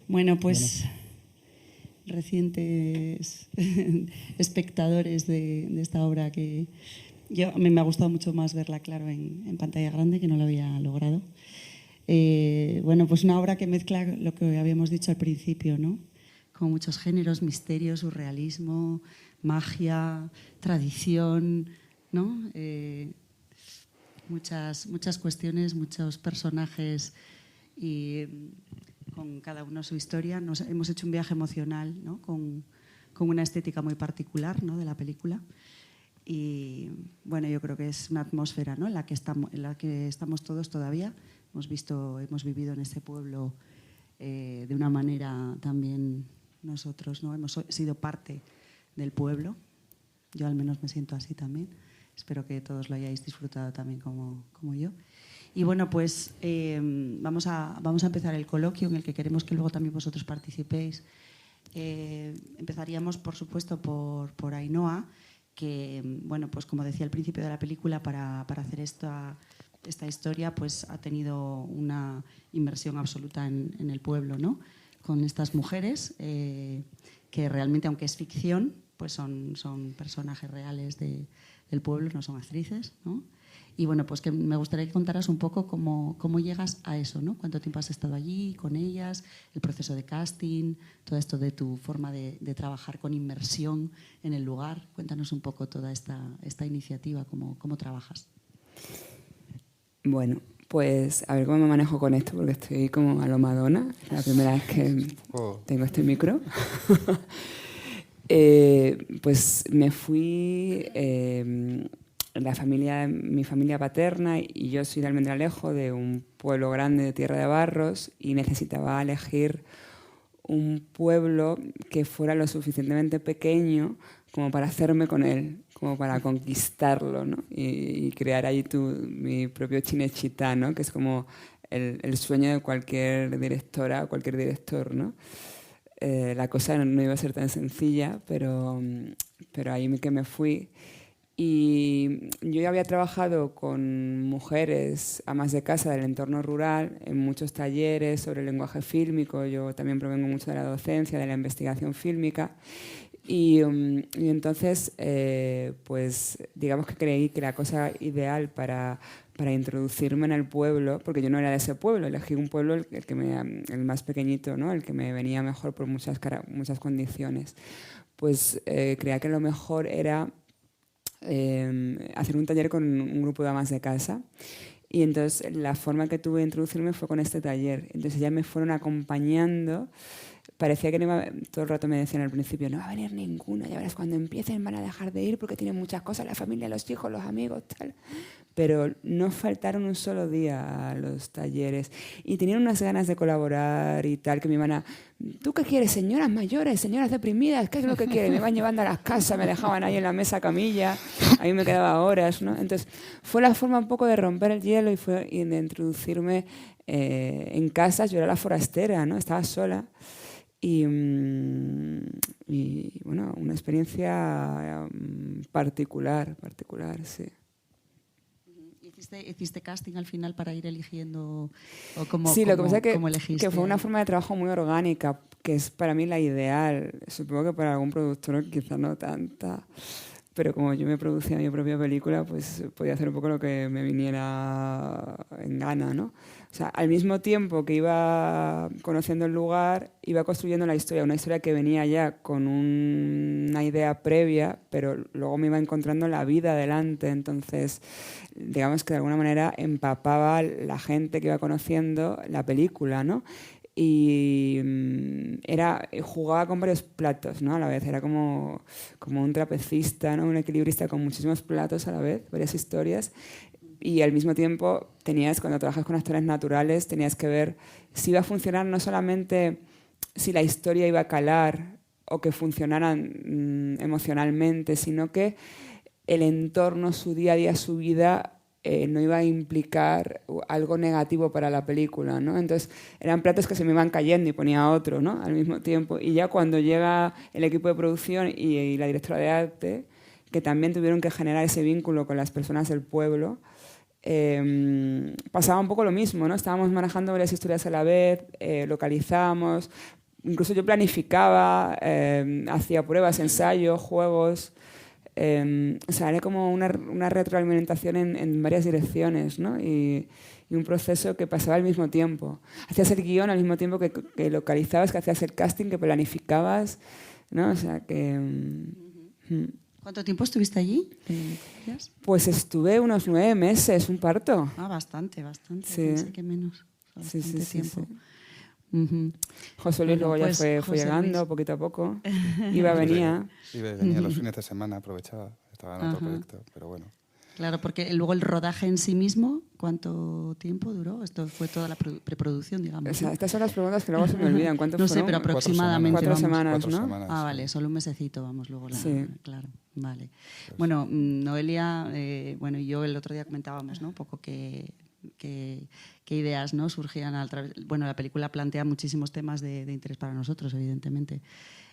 Bueno, pues recientes espectadores de esta obra que a mí me ha gustado mucho más verla, claro, en pantalla grande, que no lo había logrado. Bueno, pues una obra que mezcla lo que habíamos dicho al principio, ¿no? Con muchos géneros, misterio, surrealismo, magia, tradición, ¿no? Muchas cuestiones, muchos personajes y con cada uno su historia. Hemos hecho un viaje emocional, ¿no? con una estética muy particular, ¿no? de la película. Y bueno, yo creo que es una atmósfera, ¿no? en la que estamos todos todavía. Hemos vivido en este pueblo de una manera también nosotros, ¿no? Hemos sido parte del pueblo. Yo al menos me siento así también. Espero que todos lo hayáis disfrutado también como yo. Y bueno, pues vamos a empezar el coloquio en el que queremos que luego también vosotros participéis. Empezaríamos, por supuesto, por Ainhoa, que, bueno, pues como decía al principio de la película, para hacer esta historia, pues ha tenido una inmersión absoluta en el pueblo, ¿no? Con estas mujeres que realmente, aunque es ficción, pues son personajes reales del pueblo, no son actrices, ¿no? Y bueno, pues que me gustaría que contaras un poco cómo llegas a eso, ¿no? Cuánto tiempo has estado allí con ellas, el proceso de casting, todo esto de tu forma de trabajar con inmersión en el lugar. Cuéntanos un poco toda esta iniciativa, cómo trabajas. Bueno, pues a ver cómo me manejo con esto, porque estoy como a lo Madonna. Es la primera vez que tengo este micro. Pues me fui... mi familia paterna y yo soy de Almendralejo, de un pueblo grande de Tierra de Barros, y necesitaba elegir un pueblo que fuera lo suficientemente pequeño como para hacerme con él, como para conquistarlo, ¿no? y crear ahí mi propio Cinecittà, ¿no? Que es como el sueño de cualquier directora o cualquier director, ¿no? La cosa no iba a ser tan sencilla, pero ahí que me fui. Y yo ya había trabajado con mujeres amas de casa del entorno rural en muchos talleres sobre el lenguaje fílmico. Yo también provengo mucho de la docencia, de la investigación fílmica. Y entonces, pues digamos que creí que la cosa ideal para introducirme en el pueblo, porque yo no era de ese pueblo, elegí un pueblo el más pequeñito, ¿no? El que me venía mejor por muchas condiciones. Pues creía que lo mejor era hacer un taller con un grupo de amas de casa. Y entonces la forma que tuve de introducirme fue con este taller. Entonces ya me fueron acompañando. Parecía que no iba, todo el rato me decían al principio, no va a venir ninguna, ya verás, cuando empiecen van a dejar de ir porque tienen muchas cosas, la familia, los hijos, los amigos, tal. Pero no faltaron un solo día a los talleres y tenían unas ganas de colaborar y tal, que me iban a... ¿Tú qué quieres? Señoras mayores, señoras deprimidas, ¿qué es lo que quieren? Me iban llevando a las casas, me dejaban ahí en la mesa camilla, ahí me quedaba horas, ¿no? Entonces fue la forma un poco de romper el hielo y de introducirme en casas. Yo era la forastera, ¿no? Estaba sola. Y bueno, una experiencia particular, sí. ¿Hiciste casting al final para ir eligiendo? ¿O cómo, sí, lo que pasa es que fue una forma de trabajo muy orgánica, que es para mí la ideal. Supongo que para algún productor quizás no tanta, pero como yo me producía mi propia película, pues podía hacer un poco lo que me viniera en gana, ¿no? O sea, al mismo tiempo que iba conociendo el lugar, iba construyendo la historia, una historia que venía ya con una idea previa, pero luego me iba encontrando la vida delante. Entonces, digamos que de alguna manera empapaba la gente que iba conociendo la película, ¿no? Y jugaba con varios platos, ¿no? A la vez era como un trapecista, ¿no? Un equilibrista con muchísimos platos a la vez, varias historias. Y al mismo tiempo cuando trabajas con actores naturales, tenías que ver si iba a funcionar, no solamente si la historia iba a calar o que funcionaran emocionalmente, sino que el entorno, su día a día, su vida no iba a implicar algo negativo para la película, ¿no? Entonces eran platos que se me iban cayendo y ponía otro, ¿no? Al mismo tiempo. Y ya cuando llega el equipo de producción y la directora de arte, que también tuvieron que generar ese vínculo con las personas del pueblo, pasaba un poco lo mismo, ¿no? Estábamos manejando varias historias a la vez, localizábamos, incluso yo planificaba, hacía pruebas, ensayos, juegos. O sea, era como una retroalimentación en varias direcciones, ¿no? Y un proceso que pasaba al mismo tiempo. Hacías el guión al mismo tiempo que localizabas, que hacías el casting, que planificabas, ¿no? O sea, que... ¿Cuánto tiempo estuviste allí? Pues estuve unos 9 meses, un parto. Ah, bastante. Sí. Pensé que menos. Bastante tiempo. Sí. José Luis luego ya fue llegando poquito a poco. Venía los fines de semana, aprovechaba. Estaba en otro proyecto, pero bueno. Claro, porque luego el rodaje en sí mismo, ¿cuánto tiempo duró? Esto fue toda la preproducción, digamos. O sea, estas son las preguntas que luego se me olvidan. ¿Cuánto no fueron? sé, pero aproximadamente. 4 semanas, ¿no? 4 semanas, vale, solo un mesecito, vamos, luego. Sí. Claro, vale. Bueno, Noelia, y yo el otro día comentábamos, ¿no? Un poco qué ideas, ¿no? Surgían a través... Bueno, la película plantea muchísimos temas de interés para nosotros, evidentemente.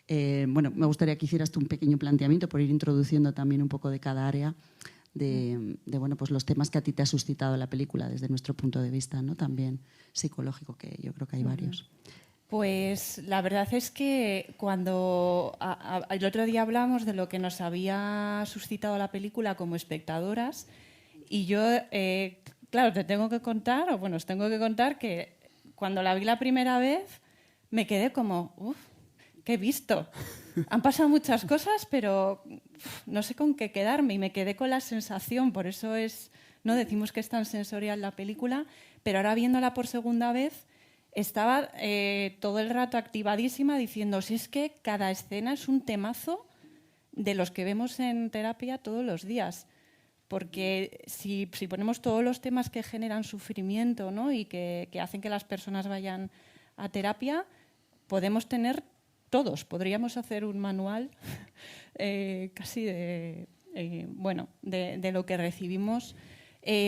Me gustaría que hicieras tú un pequeño planteamiento por ir introduciendo también un poco de cada área de pues los temas que a ti te ha suscitado la película desde nuestro punto de vista, ¿no? También psicológico, que yo creo que hay varios. Pues la verdad es que cuando el otro día hablamos de lo que nos había suscitado la película como espectadoras, y yo, claro, os tengo que contar que cuando la vi la primera vez me quedé como, ¿qué he visto? Han pasado muchas cosas, pero no sé con qué quedarme, y me quedé con la sensación, por eso no decimos que es tan sensorial la película, pero ahora viéndola por segunda vez estaba todo el rato activadísima diciendo, si es que cada escena es un temazo de los que vemos en terapia todos los días. Porque si ponemos todos los temas que generan sufrimiento, ¿no? Y que hacen que las personas vayan a terapia, podemos tener todos. Podríamos hacer un manual casi de lo que recibimos.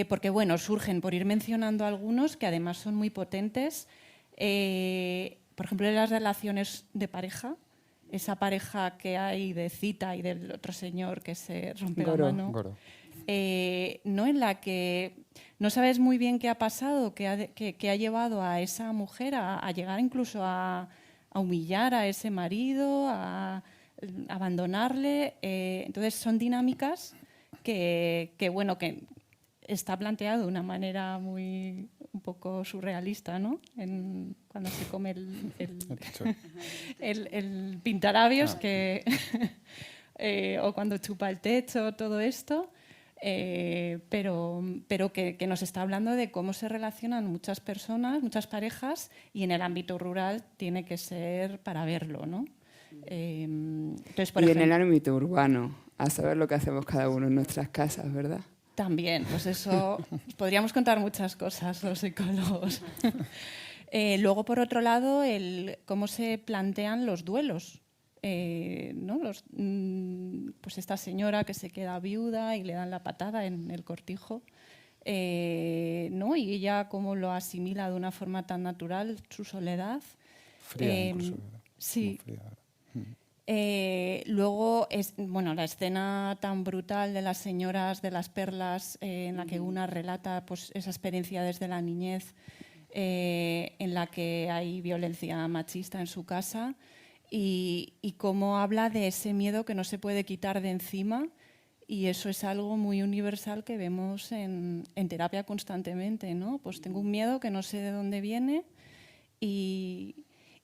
Porque, surgen, por ir mencionando algunos, que además son muy potentes. Por ejemplo, en las relaciones de pareja, esa pareja que hay de Cita y del otro señor que se rompe la mano. Goro. En la que no sabes muy bien qué ha pasado, que ha llevado a esa mujer a llegar incluso a humillar a ese marido, a abandonarle. Entonces son dinámicas que está planteado de una manera un poco surrealista, ¿no? Cuando se come el pintalabios o cuando chupa el techo, todo esto. Pero que nos está hablando de cómo se relacionan muchas personas, muchas parejas, y en el ámbito rural tiene que ser para verlo, ¿no? Entonces, por ejemplo, en el ámbito urbano, a saber lo que hacemos cada uno en nuestras casas, ¿verdad? También, pues eso, podríamos contar muchas cosas los psicólogos. Luego, por otro lado, cómo se plantean los duelos. ¿No? Pues esta señora que se queda viuda y le dan la patada en el cortijo, ¿no? Y ella cómo lo asimila de una forma tan natural, su soledad. Fría, incluso. Sí. Fría. Luego, la escena tan brutal de las señoras de las perlas, en la que una relata pues, esa experiencia desde la niñez, en la que hay violencia machista en su casa. Y cómo habla de ese miedo que no se puede quitar de encima, y eso es algo muy universal que vemos en terapia constantemente, ¿no? Pues tengo un miedo que no sé de dónde viene, y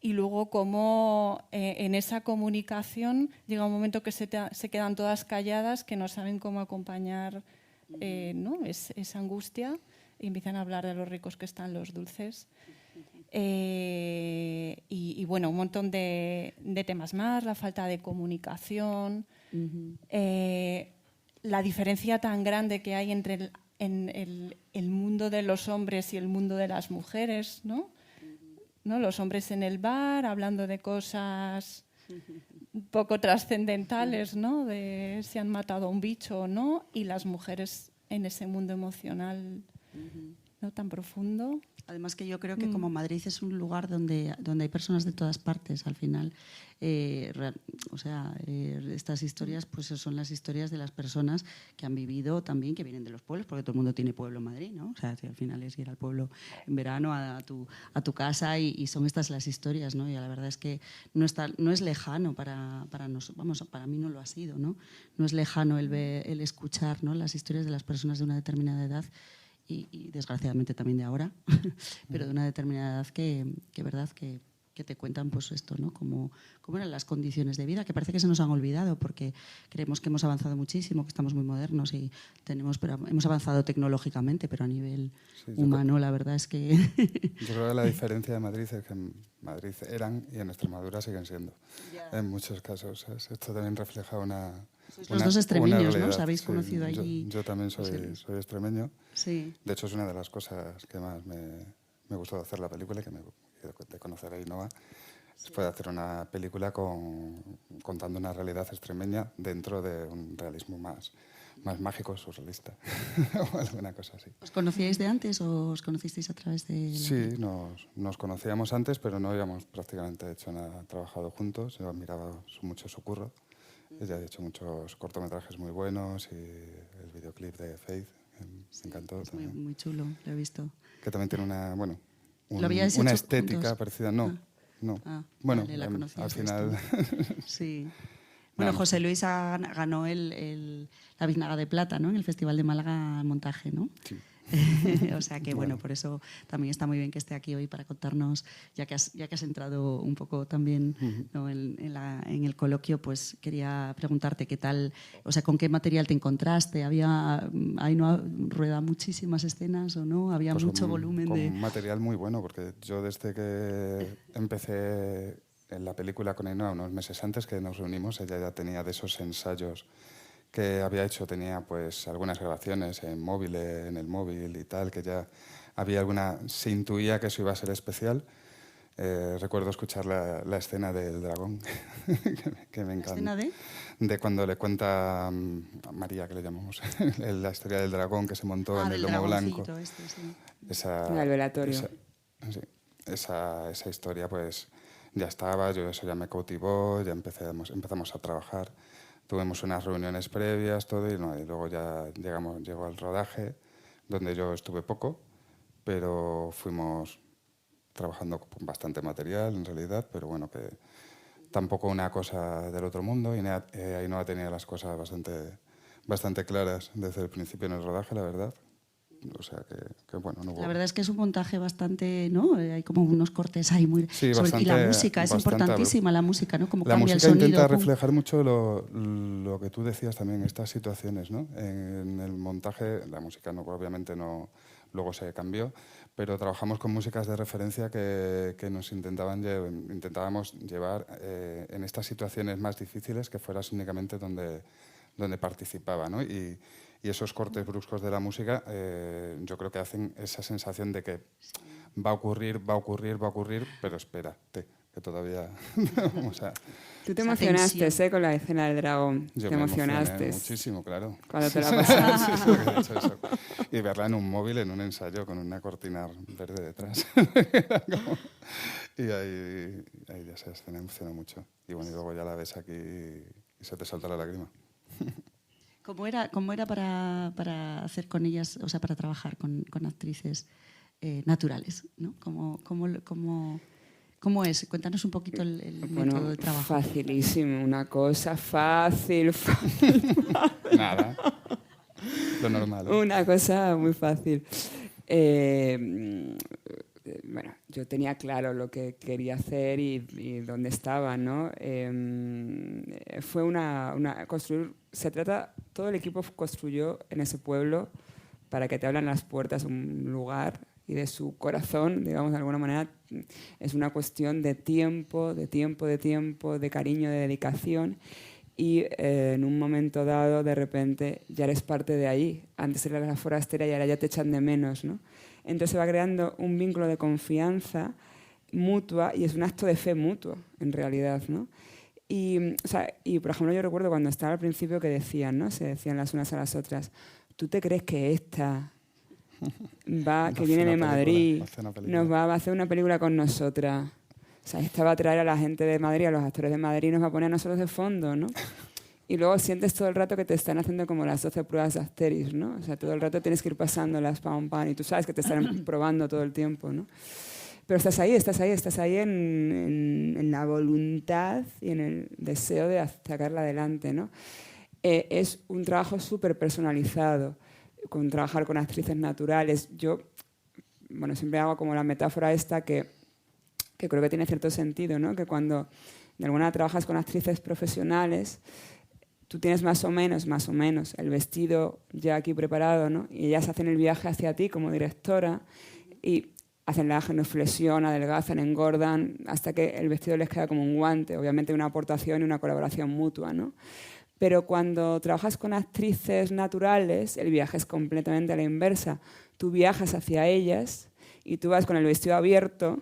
luego cómo en esa comunicación llega un momento que se quedan todas calladas, que no saben cómo acompañar ¿no? esa angustia, y empiezan a hablar de lo ricos que están los dulces. Un montón de temas más, la falta de comunicación, la diferencia tan grande que hay entre el mundo de los hombres y el mundo de las mujeres, ¿no? ¿No? Los hombres en el bar hablando de cosas poco trascendentales, ¿no? De si han matado a un bicho o no, y las mujeres en ese mundo emocional, ¿no? Tan profundo. Además que yo creo que como Madrid es un lugar donde hay personas de todas partes al final. Estas historias pues son las historias de las personas que han vivido también, que vienen de los pueblos, porque todo el mundo tiene pueblo en Madrid, ¿no? O sea, si al final es ir al pueblo en verano a tu casa y son estas las historias, ¿no? Y la verdad es que no es lejano para nosotros, vamos, para mí no lo ha sido, ¿no? No es lejano el escuchar, ¿no?, las historias de las personas de una determinada edad. Y desgraciadamente también de ahora, pero de una determinada edad que verdad que te cuentan pues esto, ¿no? Cómo eran las condiciones de vida, que parece que se nos han olvidado porque creemos que hemos avanzado muchísimo, que estamos muy modernos y pero hemos avanzado tecnológicamente, pero a nivel humano la verdad es que... Yo creo que la diferencia de Madrid es que en Madrid eran y en Extremadura siguen siendo, en muchos casos. Esto también refleja los dos extremeños, ¿no? Os habéis conocido allí. Yo también soy extremeño. Sí. De hecho, es una de las cosas que más me gustó de hacer la película y de conocer a Ainhoa. Después de hacer una película contando una realidad extremeña dentro de un realismo más mágico, surrealista o alguna cosa así. ¿Os conocíais de antes o os conocisteis a través de...? Sí, nos conocíamos antes, pero no habíamos prácticamente hecho nada, trabajado juntos. Yo admiraba mucho su curro. Ella ha hecho muchos cortometrajes muy buenos y el videoclip de Faith me encantó. Es muy chulo, lo he visto. Que también tiene una estética juntos? parecida. No. Bueno, vale, al final... Sí. Bueno, José Luis ganó la Biznaga de Plata, ¿no?, en el Festival de Málaga al montaje, ¿no? Sí. O sea que bueno, por eso también está muy bien que esté aquí hoy para contarnos, ya que has entrado un poco también, ¿no?, en el coloquio, pues quería preguntarte qué tal, o sea, con qué material te encontraste. Ahí no rueda muchísimas escenas o no, había pues mucho volumen con de material muy bueno, porque yo desde que empecé en la película con Ainhoa, unos meses antes que nos reunimos, ella ya tenía de esos ensayos que había hecho, tenía pues algunas grabaciones en el móvil y tal, que ya se intuía que eso iba a ser especial. Recuerdo escuchar la escena del dragón, que me encanta. ¿La escena de cuando le cuenta a María, que le llamamos, la historia del dragón que se montó en el lomo blanco. El velatorio. Esa historia pues ya estaba, eso ya me cautivó, ya empezamos a trabajar. Tuvimos unas reuniones previas, todo, y luego ya llegó al rodaje, donde yo estuve poco, pero fuimos trabajando con bastante material, en realidad, pero bueno, que tampoco una cosa del otro mundo, y Ainhoa tenía las cosas bastante claras desde el principio en el rodaje, la verdad. O sea que bueno, no hubo... La verdad es que es un montaje bastante, ¿no? Hay como unos cortes ahí muy... Sí, y la música es importantísima, la música, ¿no? Como la cambia música el sonido. intenta reflejar mucho lo que tú decías también, estas situaciones, ¿no? En el montaje, la música obviamente no, luego se cambió, pero trabajamos con músicas de referencia que nos intentábamos llevar en estas situaciones más difíciles, que fueras únicamente donde participaba, ¿no? Y esos cortes bruscos de la música yo creo que hacen esa sensación de que va a ocurrir, pero espérate, que todavía vamos a... Tú te emocionaste, con la escena del dragón. Yo te me emocionaste emocioné muchísimo, claro. Cuando te la pasaste. Sí, he hecho eso. Y verla en un móvil, en un ensayo, con una cortina verde detrás. Y ahí ya esa escena emocionó mucho. Y bueno, y luego ya la ves aquí y se te salta la lágrima. ¿Cómo era para hacer con ellas, o sea, para trabajar con actrices naturales, ¿no? ¿Cómo es? Cuéntanos un poquito el método de trabajo. Facilísimo, una cosa fácil. Nada, lo normal. Una cosa muy fácil. Bueno, yo tenía claro lo que quería hacer y dónde estaba, ¿no? Fue todo el equipo construyó en ese pueblo para que te abran las puertas un lugar y de su corazón, digamos, de alguna manera. Es una cuestión de tiempo, de cariño, de dedicación. Y en un momento dado, de repente, ya eres parte de ahí. Antes eras la forastera y ahora ya te echan de menos, ¿no? Entonces se va creando un vínculo de confianza mutua y es un acto de fe mutuo, en realidad, ¿no? Y, por ejemplo, yo recuerdo cuando estaba al principio que decían, ¿no? Se decían las unas a las otras, ¿tú te crees que esta que viene de Madrid, va a hacer una película con nosotras. O sea, esta va a traer a la gente de Madrid, a los actores de Madrid, y nos va a poner a nosotros de fondo, ¿no? Y luego sientes todo el rato que te están haciendo como las 12 pruebas de Asterix, ¿no? O sea, todo el rato tienes que ir pasándolas, pam, pam, y tú sabes que te están probando todo el tiempo, ¿no? Pero estás ahí en la voluntad y en el deseo de sacarla adelante, ¿no? Es un trabajo súper personalizado, con trabajar con actrices naturales. Yo, bueno, siempre hago como la metáfora esta que creo que tiene cierto sentido, ¿no? Que cuando de alguna manera trabajas con actrices profesionales, tú tienes más o menos el vestido ya aquí preparado, ¿no? Y ellas hacen el viaje hacia ti como directora y hacen la genuflexión, adelgazan, engordan, hasta que el vestido les queda como un guante. Obviamente una aportación y una colaboración mutua, ¿no? Pero cuando trabajas con actrices naturales, el viaje es completamente a la inversa. Tú viajas hacia ellas y tú vas con el vestido abierto,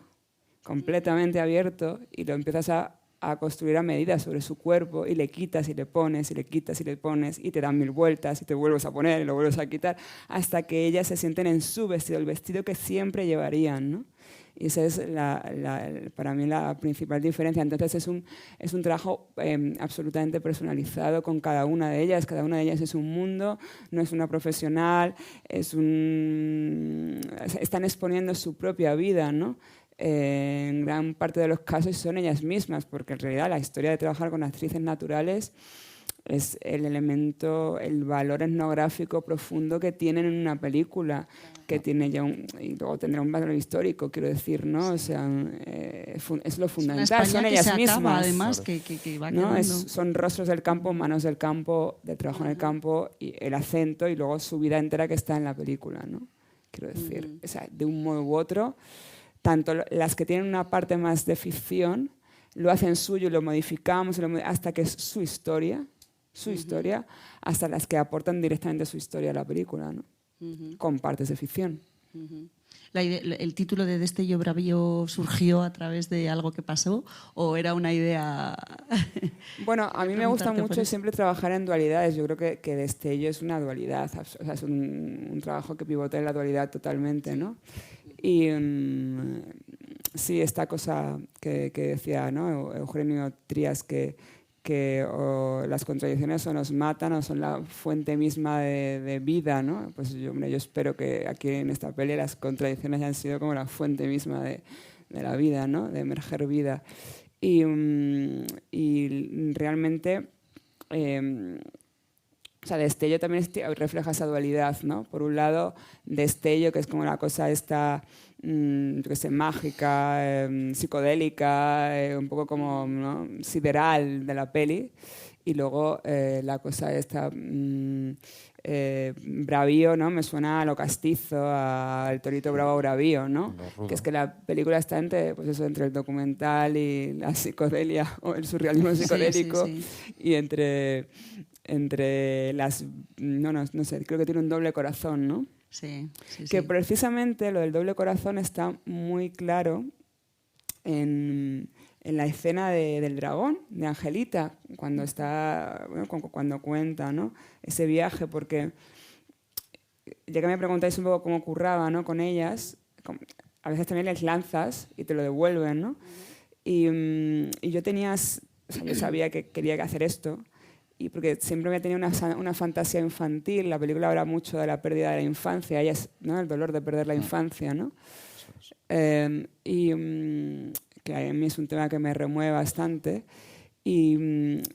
completamente abierto, y lo empiezas a construir a medida sobre su cuerpo y le quitas y le pones y le quitas y le pones y te dan 1000 vueltas y te vuelves a poner y lo vuelves a quitar hasta que ellas se sienten en su vestido, el vestido que siempre llevarían, ¿no? Y esa es para mí la principal diferencia. Entonces es un trabajo absolutamente personalizado con cada una de ellas. Cada una de ellas es un mundo, no es una profesional, están exponiendo su propia vida, ¿no? En gran parte de los casos son ellas mismas, porque en realidad la historia de trabajar con actrices naturales es el elemento, el valor etnográfico profundo que tienen en una película, que tiene ya y luego tendrá un valor histórico, quiero decir, ¿no? O sea, es lo fundamental, son ellas mismas. Acaba, además, que va ¿no? Son rostros del campo, manos del campo, de trabajo en el campo, y el acento y luego su vida entera que está en la película, ¿no? Quiero decir, o sea, de un modo u otro, tanto las que tienen una parte más de ficción lo hacen suyo y lo modificamos hasta que es su historia, hasta las que aportan directamente su historia a la película, ¿no? Con partes de ficción. ¿El título de Destello Bravío surgió a través de algo que pasó o era una idea? Bueno, a mí me gusta mucho siempre trabajar en dualidades. Yo creo que Destello es una dualidad, o sea, es un trabajo que pivotea en la dualidad totalmente, ¿no? Y sí, esta cosa que decía, ¿no? Eugenio Trías, que o las contradicciones o nos matan o son la fuente misma de vida, ¿no? Pues yo espero que aquí en esta peli las contradicciones hayan sido como la fuente misma de la vida, ¿no? De emerger vida. Y realmente, o sea, Destello también refleja esa dualidad, ¿no? Por un lado, Destello, que es como la cosa esta, yo qué sé, mágica, psicodélica, un poco como, ¿no? Sideral de la peli. Y luego la cosa esta, bravío, ¿no? Me suena a lo castizo, al torito bravo bravío, ¿no? Que es que la película está entre, pues eso, entre el documental y la psicodelia, o el surrealismo psicodélico, sí. Y entre las... No sé, creo que tiene un doble corazón, ¿no? Sí. Que precisamente lo del doble corazón está muy claro en la escena del dragón, de Angelita, cuando cuando cuenta, ¿no? Ese viaje, porque ya que me preguntáis un poco cómo curraba, ¿no? Con ellas, a veces también les lanzas y te lo devuelven, ¿no? Y yo yo sabía que quería hacer esto, y porque siempre me tenía una fantasía infantil. La película habla mucho de la pérdida de la infancia, ¿no? El dolor de perder la infancia, ¿no? Que a mí es un tema que me remueve bastante. Y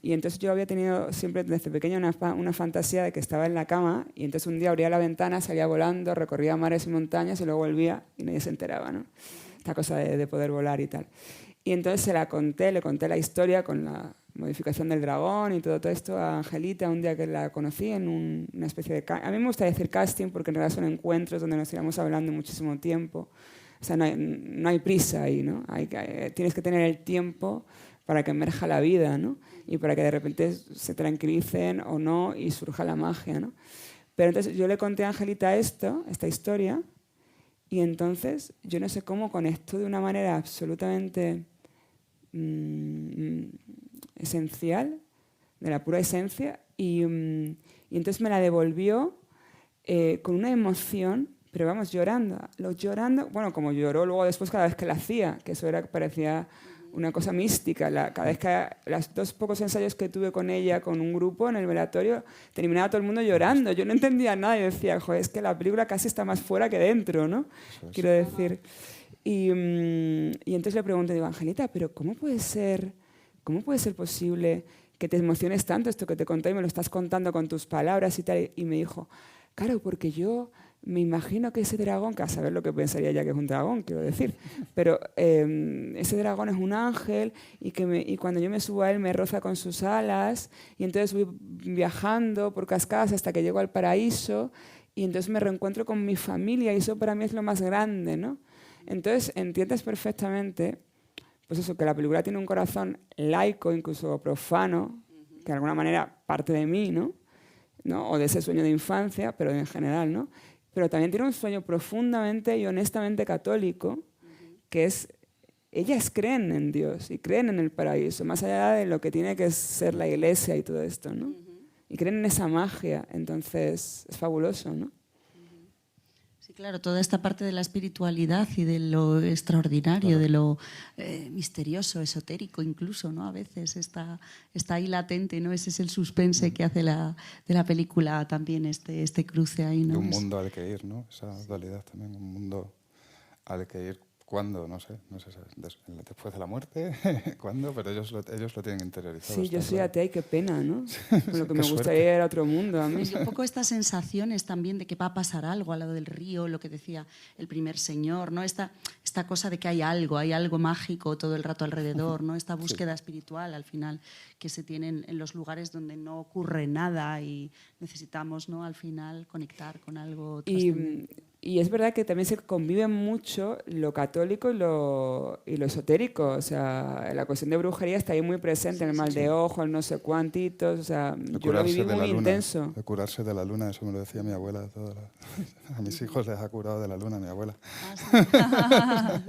entonces yo había tenido siempre desde pequeña una fantasía de que estaba en la cama y entonces un día abría la ventana, salía volando, recorría mares y montañas y luego volvía y nadie se enteraba, ¿no? Esta cosa de poder volar y tal. Y entonces le conté la historia con la modificación del dragón y todo esto a Angelita un día que la conocí en una especie de... A mí me gusta decir casting porque en realidad son encuentros donde nos íbamos hablando muchísimo tiempo. O sea, no hay prisa ahí, ¿no? Tienes que tener el tiempo para que emerja la vida, ¿no? Y para que de repente se tranquilicen o no y surja la magia, ¿no? Pero entonces yo le conté a Angelita esta historia, y entonces yo no sé cómo conectó de una manera absolutamente esencial, de la pura esencia, y entonces me la devolvió con una emoción pero vamos, llorando, bueno, como lloró luego después cada vez que la hacía, que eso parecía una cosa mística. Cada vez que los 2 pocos ensayos que tuve con ella, con un grupo en el velatorio, terminaba todo el mundo llorando. Yo no entendía nada y decía, joder, es que la película casi está más fuera que dentro, ¿no? Quiero decir. Y entonces le pregunto, digo, Angelita, pero ¿cómo puede ser posible que te emociones tanto esto que te conté y me lo estás contando con tus palabras y tal? Y me dijo, claro, porque yo me imagino que ese dragón, que a saber lo que pensaría ya que es un dragón, quiero decir, pero ese dragón es un ángel y cuando yo me subo a él me roza con sus alas y entonces voy viajando por cascadas hasta que llego al paraíso y entonces me reencuentro con mi familia y eso para mí es lo más grande, ¿no? Entonces entiendes perfectamente, pues eso, que la película tiene un corazón laico, incluso profano, que de alguna manera parte de mí, ¿no? O de ese sueño de infancia, pero en general, ¿no? Pero también tiene un sueño profundamente y honestamente católico, que es, ellas creen en Dios y creen en el paraíso, más allá de lo que tiene que ser la iglesia y todo esto, ¿no? Y creen en esa magia, entonces es fabuloso, ¿no? Sí, claro, toda esta parte de la espiritualidad y de lo extraordinario, claro, de lo misterioso, esotérico incluso, ¿no? A veces está ahí latente, ¿no? Ese es el suspense que hace de la película también, este cruce ahí, ¿no? De un mundo al que ir, ¿no? Esa dualidad también, un mundo al que ir. ¿Cuándo? No sé, después de la muerte, ¿cuándo? Pero ellos lo tienen interiorizado. Sí, yo soy atea y qué pena, ¿no? Lo que me gustaría era otro mundo a mí. Y un poco estas sensaciones también de que va a pasar algo al lado del río, lo que decía el primer señor, ¿no? Esta cosa de que hay algo mágico todo el rato alrededor, ¿no? Esta búsqueda espiritual al final que se tiene en los lugares donde no ocurre nada y necesitamos, ¿no? Al final conectar con algo trascendente. Y es verdad que también se convive mucho lo católico y lo esotérico. O sea, la cuestión de brujería está ahí muy presente, el mal de ojo, el no sé cuántitos. O sea, yo lo viví muy intenso. De curarse de la luna, eso me lo decía mi abuela. A mis hijos les ha curado de la luna mi abuela.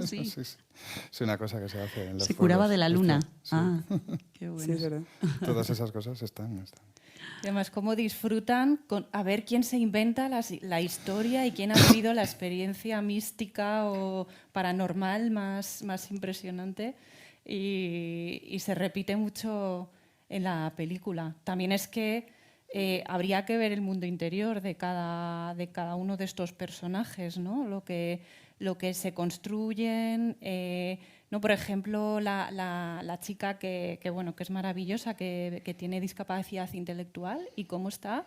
Sí. Sí. Es una cosa que se hace en los Se curaba pueblos. de la luna. Sí. Qué bueno. Sí, es verdad. Todas esas cosas están. Y además, cómo disfrutan a ver quién se inventa la historia y quién ha vivido la experiencia mística o paranormal más impresionante. Y se repite mucho en la película. También es que habría que ver el mundo interior de cada uno de estos personajes, ¿no? Lo que se construyen. No, por ejemplo, la chica que es maravillosa, que tiene discapacidad intelectual y cómo está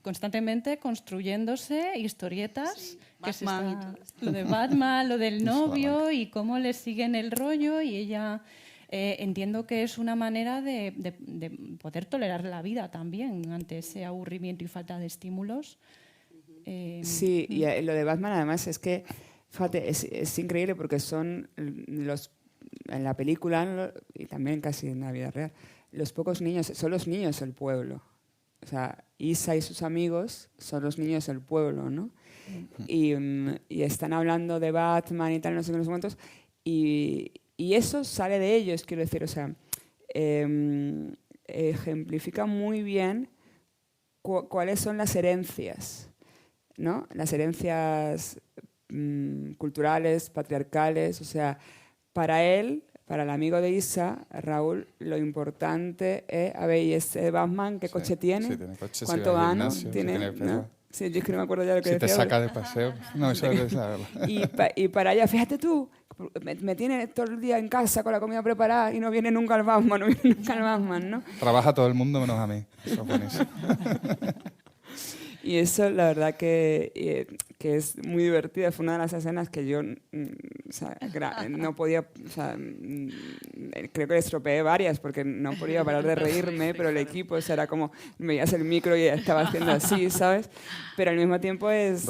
constantemente construyéndose historietas. Sí, que Batman lo de Batman, lo del novio y cómo le siguen el rollo y ella... entiendo que es una manera de poder tolerar la vida también ante ese aburrimiento y falta de estímulos. Sí, y lo de Batman además es que, fíjate, es increíble porque son en la película y también casi en la vida real, son los niños el pueblo. O sea, Isa y sus amigos son los niños del pueblo, ¿no? Y están hablando de Batman y tal, no sé qué, no sé cuántos, y eso sale de ellos, quiero decir, o sea, ejemplifica muy bien cuáles son las herencias, ¿no? Las herencias culturales, patriarcales, o sea, para él, para el amigo de Isa, Raúl, lo importante es, a ver, ¿y ese Batman qué coche tiene? Sí, tiene coche, ¿Cuánto gana? ¿Tiene perro. Sí, yo es que no me acuerdo ya lo que decía. Si te saca de paseo. No, eso es la verdad. Y para ella, fíjate tú, me tiene todo el día en casa con la comida preparada y no viene nunca el Batman, ¿no? Trabaja todo el mundo menos a mí. Eso es buenísimo. Y eso, la verdad, que es muy divertida. Fue una de las escenas que yo no podía... O sea, creo que estropeé varias porque no podía parar de reírme, pero el equipo, o sea, era como... Veías el micro y estaba haciendo así, ¿sabes? Pero al mismo tiempo es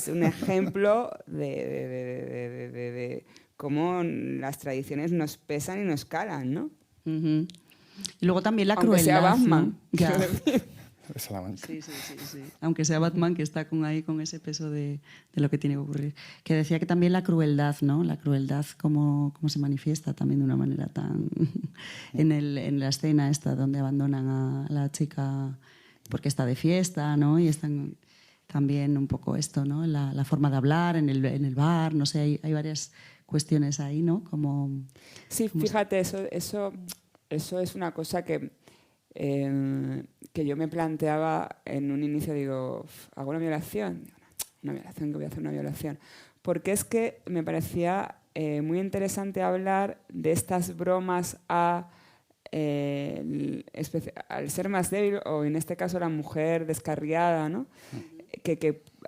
un ejemplo de cómo las tradiciones nos pesan y nos calan, ¿no? Y luego también la aunque crueldad, sea Batman. ¿no? Ya. Sí. Aunque sea Batman, que está con ese peso de lo que tiene que ocurrir. Que decía que también la crueldad, ¿no? La crueldad cómo se manifiesta también de una manera tan... en la escena esta donde abandonan a la chica porque está de fiesta, ¿no? Y están... también un poco esto, ¿no? La forma de hablar en el bar, no sé, hay varias cuestiones ahí, ¿no? Sí, fíjate, eso es una cosa que yo me planteaba en un inicio. Digo, ¿hago una violación? Una violación, que voy a hacer una violación. Porque es que me parecía muy interesante hablar de estas bromas al ser más débil, o en este caso la mujer descarriada, ¿no?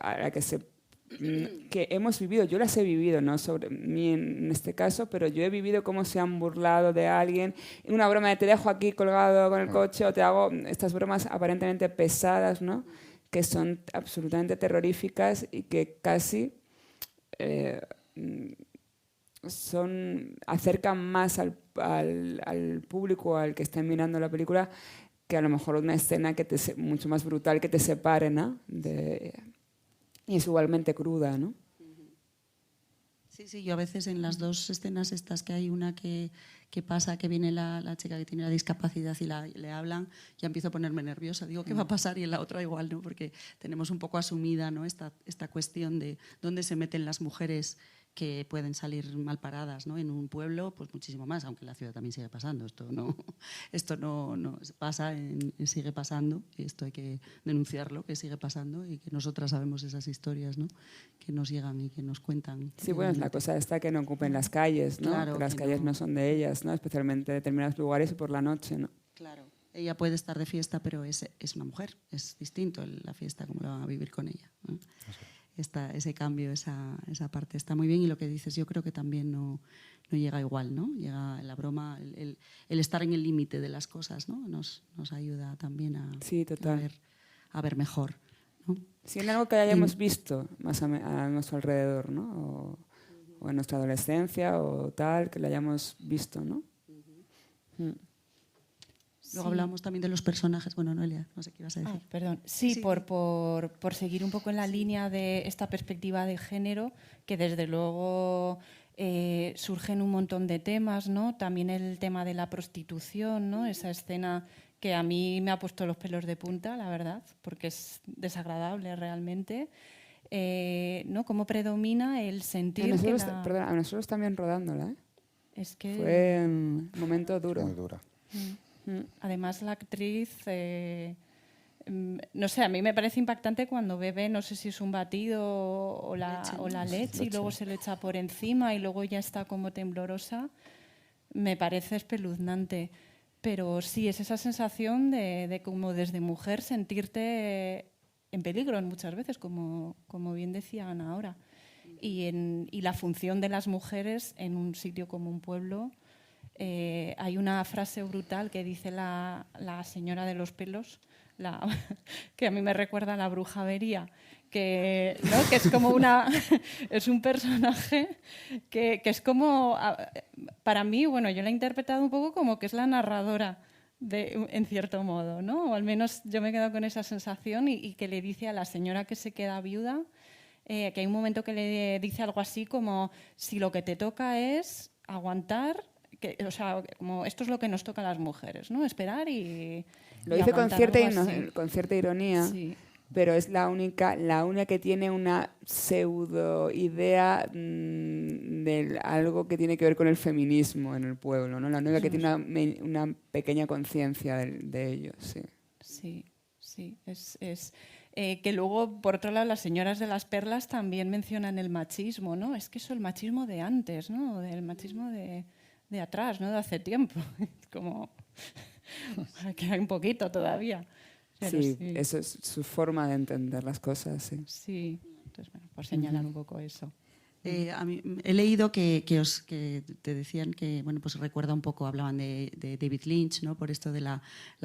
A la que hemos vivido. Yo las he vivido, no sobre mí en este caso, pero yo he vivido cómo se han burlado de alguien. Una broma de te dejo aquí colgado con el coche, o te hago estas bromas aparentemente pesadas, ¿no? Que son absolutamente terroríficas y que casi acercan más al público, al que esté mirando la película, que a lo mejor una escena mucho más brutal que te separe, ¿no? Y es igualmente cruda, ¿no? Sí, yo a veces en las dos escenas estas, que hay una que pasa, que viene la chica que tiene la discapacidad y le hablan, ya empiezo a ponerme nerviosa. Digo, ¿qué va a pasar? Y en la otra igual, ¿no? Porque tenemos un poco asumida, ¿no? esta cuestión de dónde se meten las mujeres que pueden salir mal paradas, ¿no? En un pueblo, pues muchísimo más, aunque en la ciudad también sigue pasando. Esto no pasa, sigue pasando, y esto hay que denunciarlo, que sigue pasando, y que nosotras sabemos esas historias, ¿no? Que nos llegan y que nos cuentan. Sí, bueno, es la cosa esta, que no ocupen las calles, ¿no? Claro, que las calles no son de ellas, ¿no? Especialmente en determinados lugares y por la noche, ¿no? Claro. Ella puede estar de fiesta, pero es una mujer, es distinto la fiesta, como la van a vivir con ella, ¿no? Ese cambio, esa parte está muy bien, y lo que dices yo creo que también no llega igual, ¿no? Llega la broma, el estar en el límite de las cosas, ¿no? Nos ayuda también sí, total. a ver mejor, ¿no? Sí, en algo que hayamos visto más a nuestro alrededor, ¿no? O en nuestra adolescencia o tal, que lo hayamos visto, ¿no? Luego hablamos también de los personajes. Bueno, Noelia, no sé qué ibas a decir. Perdón. Sí. Por seguir un poco en la línea de esta perspectiva de género, que desde luego surgen un montón de temas, ¿no? También el tema de la prostitución, ¿no? Esa escena que a mí me ha puesto los pelos de punta, la verdad, porque es desagradable realmente. ¿No? Cómo predomina el sentir Perdón, a nosotros también rodándola, ¿eh? Es que... Fue un momento duro. Muy dura. Además, la actriz, no sé, a mí me parece impactante cuando bebe, no sé si es un batido o la leche, y luego se le echa por encima y luego ya está como temblorosa. Me parece espeluznante. Pero sí, es esa sensación de como desde mujer sentirte en peligro muchas veces, como bien decía Ana ahora. Y la función de las mujeres en un sitio como un pueblo. Hay una frase brutal que dice la señora de los pelos, que a mí me recuerda a la bruja Avería, que es como es un personaje que es como, para mí, bueno, yo la he interpretado un poco como que es la narradora en cierto modo, ¿no? O al menos yo me he quedado con esa sensación, y que le dice a la señora que se queda viuda, que hay un momento que le dice algo así como, si lo que te toca es aguantar, o sea, como esto es lo que nos toca a las mujeres, ¿no? Esperar y lo dice con cierta ironía, sí. Pero es la única que tiene una pseudo idea de algo que tiene que ver con el feminismo en el pueblo, ¿no? La única que tiene una pequeña conciencia de ello, sí. Sí. Es que luego, por otro lado, las señoras de las perlas también mencionan el machismo, ¿no? Es que eso, el machismo de antes, ¿no? El machismo de atrás, ¿no? De hace tiempo. Como que hay un poquito todavía. Pero sí, eso es su forma de entender las cosas, sí. Sí, entonces, bueno, por señalar un poco eso. A mí, he leído que te decían que, bueno, pues recuerda un poco, hablaban de David Lynch, ¿no? Por esto de la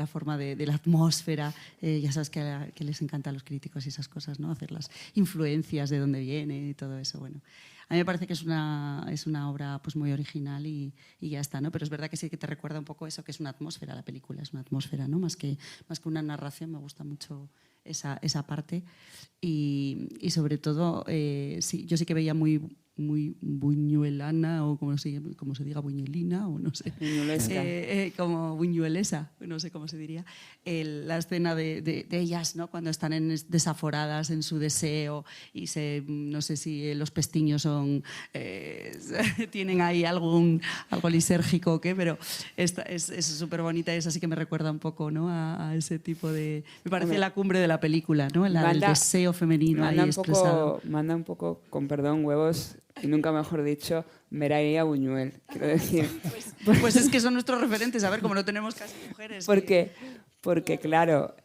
forma de la atmósfera. Ya sabes que les encanta a los críticos y esas cosas, ¿no? Hacer las influencias de dónde viene y todo eso. Bueno, a mí me parece que es una obra pues muy original y ya está, ¿no? Pero es verdad que sí que te recuerda un poco eso, que es una atmósfera, la película es una atmósfera, ¿no? Más que una narración. Me gusta mucho esa parte, y sobre todo sí, yo sí que veía muy muy buñuelana o como se diga, buñuelina o no sé. Como buñuelesa, no sé cómo se diría. La escena de ellas, ¿no? Cuando están desaforadas en su deseo y no sé si los pestiños son tienen ahí algo lisérgico o qué, pero es súper bonita y es así que me recuerda un poco, ¿no? a ese tipo de... Me parece la cumbre de la película, ¿no? El deseo femenino ahí expresado. Manda un poco, con perdón, huevos, y nunca mejor dicho, Mireia Buñuel, quiero decir. Pues es que son nuestros referentes, a ver, como no tenemos casi mujeres. Porque claro,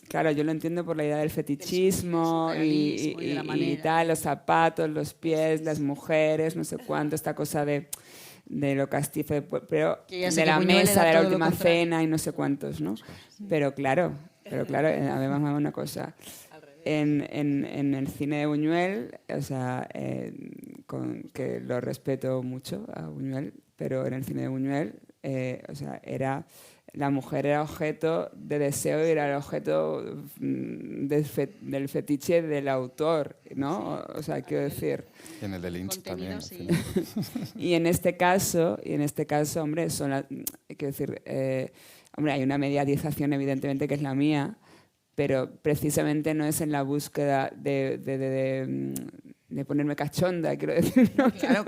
claro, yo lo entiendo por la idea del fetichismo y tal, los zapatos, los pies, las mujeres, no sé cuánto, esta cosa de lo castizo, pero de la mesa, de la última cena y no sé cuántos, ¿no? Pero claro, además una cosa. En el cine de Buñuel, o sea, que lo respeto mucho a Buñuel, pero en el cine de Buñuel, o sea, la mujer era objeto de deseo y era el objeto del fetiche del autor, ¿no? O sea, quiero decir... Y en el de Lynch también. Sí. Y en este caso, hombre, quiero decir, hombre, hay una mediatización evidentemente que es la mía, pero precisamente no es en la búsqueda de ponerme cachonda, quiero decir. ¿no? Claro.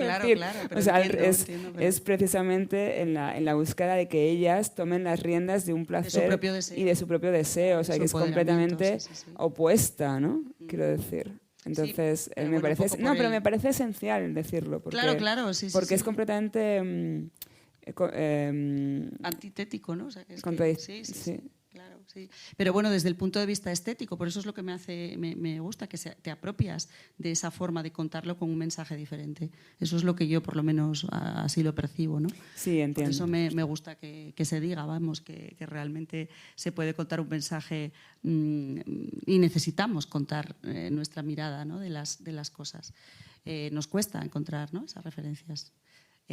O sea, entiendo, pero... es precisamente en la búsqueda de que ellas tomen las riendas de un placer y de su propio deseo, o sea, que es completamente opuesta, ¿no? Quiero decir. Entonces, sí, me parece... No, pero me parece esencial decirlo, porque, porque es completamente... antitético, ¿no? O sea, que sí. Claro, sí. Pero bueno, desde el punto de vista estético, por eso es lo que me gusta, que te apropias de esa forma de contarlo con un mensaje diferente. Eso es lo que yo, por lo menos, así lo percibo, ¿no? Sí, entiendo. Por eso me gusta que se diga, vamos, que realmente se puede contar un mensaje y necesitamos contar nuestra mirada, ¿no? de las cosas. Nos cuesta encontrar, ¿no? esas referencias.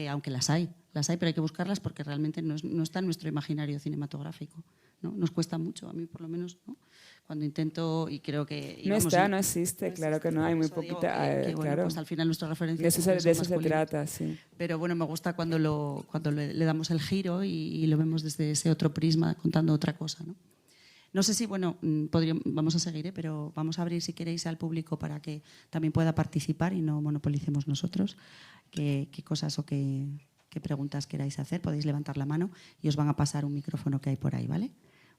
Aunque las hay, pero hay que buscarlas porque realmente no está en nuestro imaginario cinematográfico, ¿no? Nos cuesta mucho, a mí por lo menos, ¿no? Cuando intento, y creo que... no existe, claro que no, hay muy poquita... Bueno, claro. Pues al final nuestras referencias... De eso se trata, sí. Pero bueno, me gusta cuando le damos el giro y lo vemos desde ese otro prisma, contando otra cosa, ¿no? No sé si, bueno, vamos a seguir, pero vamos a abrir, si queréis, al público para que también pueda participar y no monopolicemos nosotros. Qué cosas o qué preguntas queráis hacer, podéis levantar la mano y os van a pasar un micrófono que hay por ahí, ¿vale?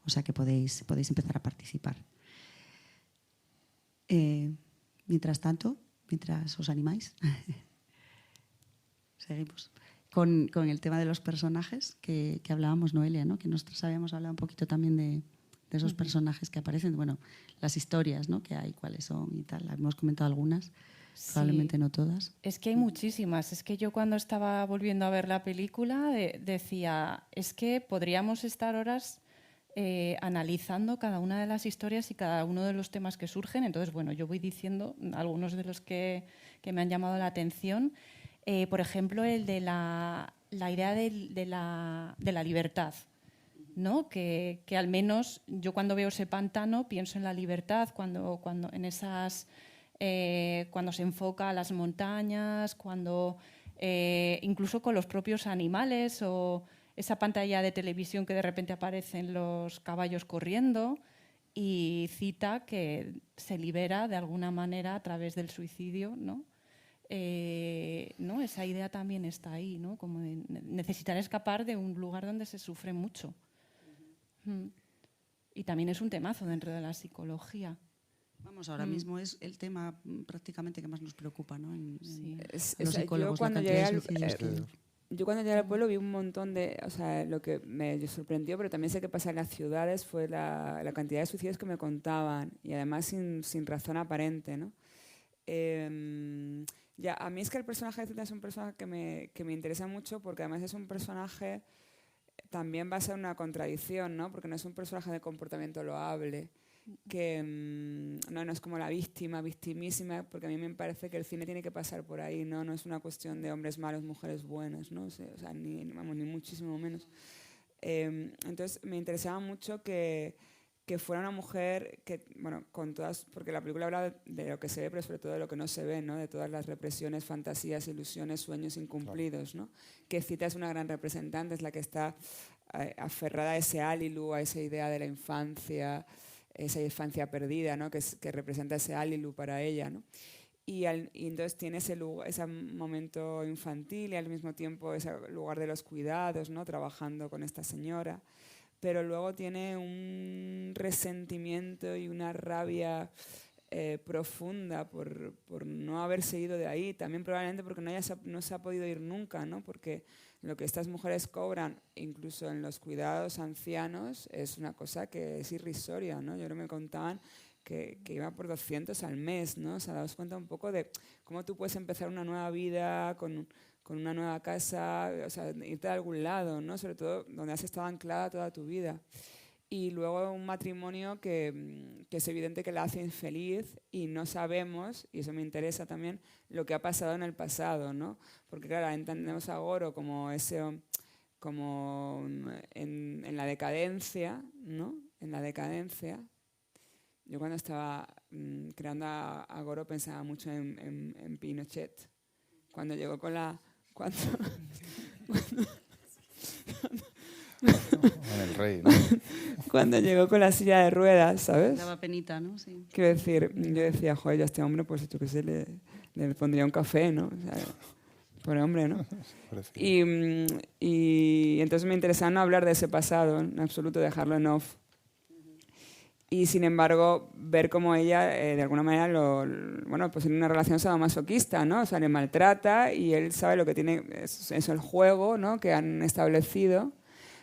O sea que podéis empezar a participar. Mientras tanto, mientras os animáis, seguimos con el tema de los personajes que hablábamos, Noelia, ¿no? Que nosotros habíamos hablado un poquito también de esos personajes que aparecen, bueno, las historias, ¿no? que hay, cuáles son y tal. Hemos comentado algunas, probablemente no todas. Es que hay muchísimas. Es que yo cuando estaba volviendo a ver la película decía, es que podríamos estar horas analizando cada una de las historias y cada uno de los temas que surgen. Entonces, bueno, yo voy diciendo algunos de los que me han llamado la atención. Por ejemplo, el de la idea de la libertad. ¿No? Que al menos yo cuando veo ese pantano pienso en la libertad, cuando en esas cuando se enfoca a las montañas, cuando incluso con los propios animales o esa pantalla de televisión que de repente aparecen los caballos corriendo y cita que se libera de alguna manera a través del suicidio, ¿no? ¿No? Esa idea también está ahí, ¿no? Como de necesitar escapar de un lugar donde se sufre mucho. Y también es un temazo dentro de la psicología. Vamos, ahora mismo es el tema prácticamente que más nos preocupa, ¿no? Los psicólogos, yo cuando llegué al pueblo vi un montón de... O sea, lo que me sorprendió, pero también sé que pasa en las ciudades, fue la cantidad de suicidios que me contaban, y además sin razón aparente, ¿no? A mí es que el personaje de Zita es un personaje que me interesa mucho, porque además es un personaje... También va a ser una contradicción, ¿no? Porque no es un personaje de comportamiento loable, que no es como la victimísima, porque a mí me parece que el cine tiene que pasar por ahí, ¿no? No es una cuestión de hombres malos, mujeres buenas, ¿no? O sea, ni muchísimo menos. Entonces me interesaba mucho que que fuera una mujer que, bueno, con todas, porque la película habla de lo que se ve, pero sobre todo de lo que no se ve, ¿no? De todas las represiones, fantasías, ilusiones, sueños incumplidos, ¿no? Que Zita es una gran representante, es la que está aferrada a ese Alilu, a esa idea de la infancia, esa infancia perdida, ¿no? Que representa ese Alilu para ella, ¿no? Y entonces tiene ese momento infantil y al mismo tiempo ese lugar de los cuidados, ¿no? Trabajando con esta señora. Pero luego tiene un resentimiento y una rabia profunda por no haberse ido de ahí, también probablemente porque no se ha podido ir nunca, ¿no? Porque lo que estas mujeres cobran, incluso en los cuidados ancianos, es una cosa que es irrisoria, ¿no? Yo creo que me contaban que iba por 200 al mes, ¿no? O sea, daos cuenta un poco de cómo tú puedes empezar una nueva vida con una nueva casa, o sea, irte a algún lado, ¿no? Sobre todo donde has estado anclada toda tu vida. Y luego un matrimonio que es evidente que la hace infeliz y no sabemos, y eso me interesa también, lo que ha pasado en el pasado, ¿no? Porque claro, entendemos a Goro como en la decadencia, ¿no? En la decadencia. Yo cuando estaba creando a Goro pensaba mucho en Pinochet. Cuando llegó con la... En el rey, ¿no? Cuando llegó con la silla de ruedas, ¿sabes? Daba penita, ¿no? Sí. Quiero decir, yo decía, joder, yo a este hombre, pues yo qué sé, le pondría un café, ¿no? O sea, pobre hombre, ¿no? Y entonces me interesaba no hablar de ese pasado, en absoluto, dejarlo en off. Y sin embargo, ver cómo ella, de alguna manera, bueno, pues en una relación sadomasoquista, ¿no? O sea, le maltrata y él sabe lo que tiene, es el juego, ¿no? Que han establecido.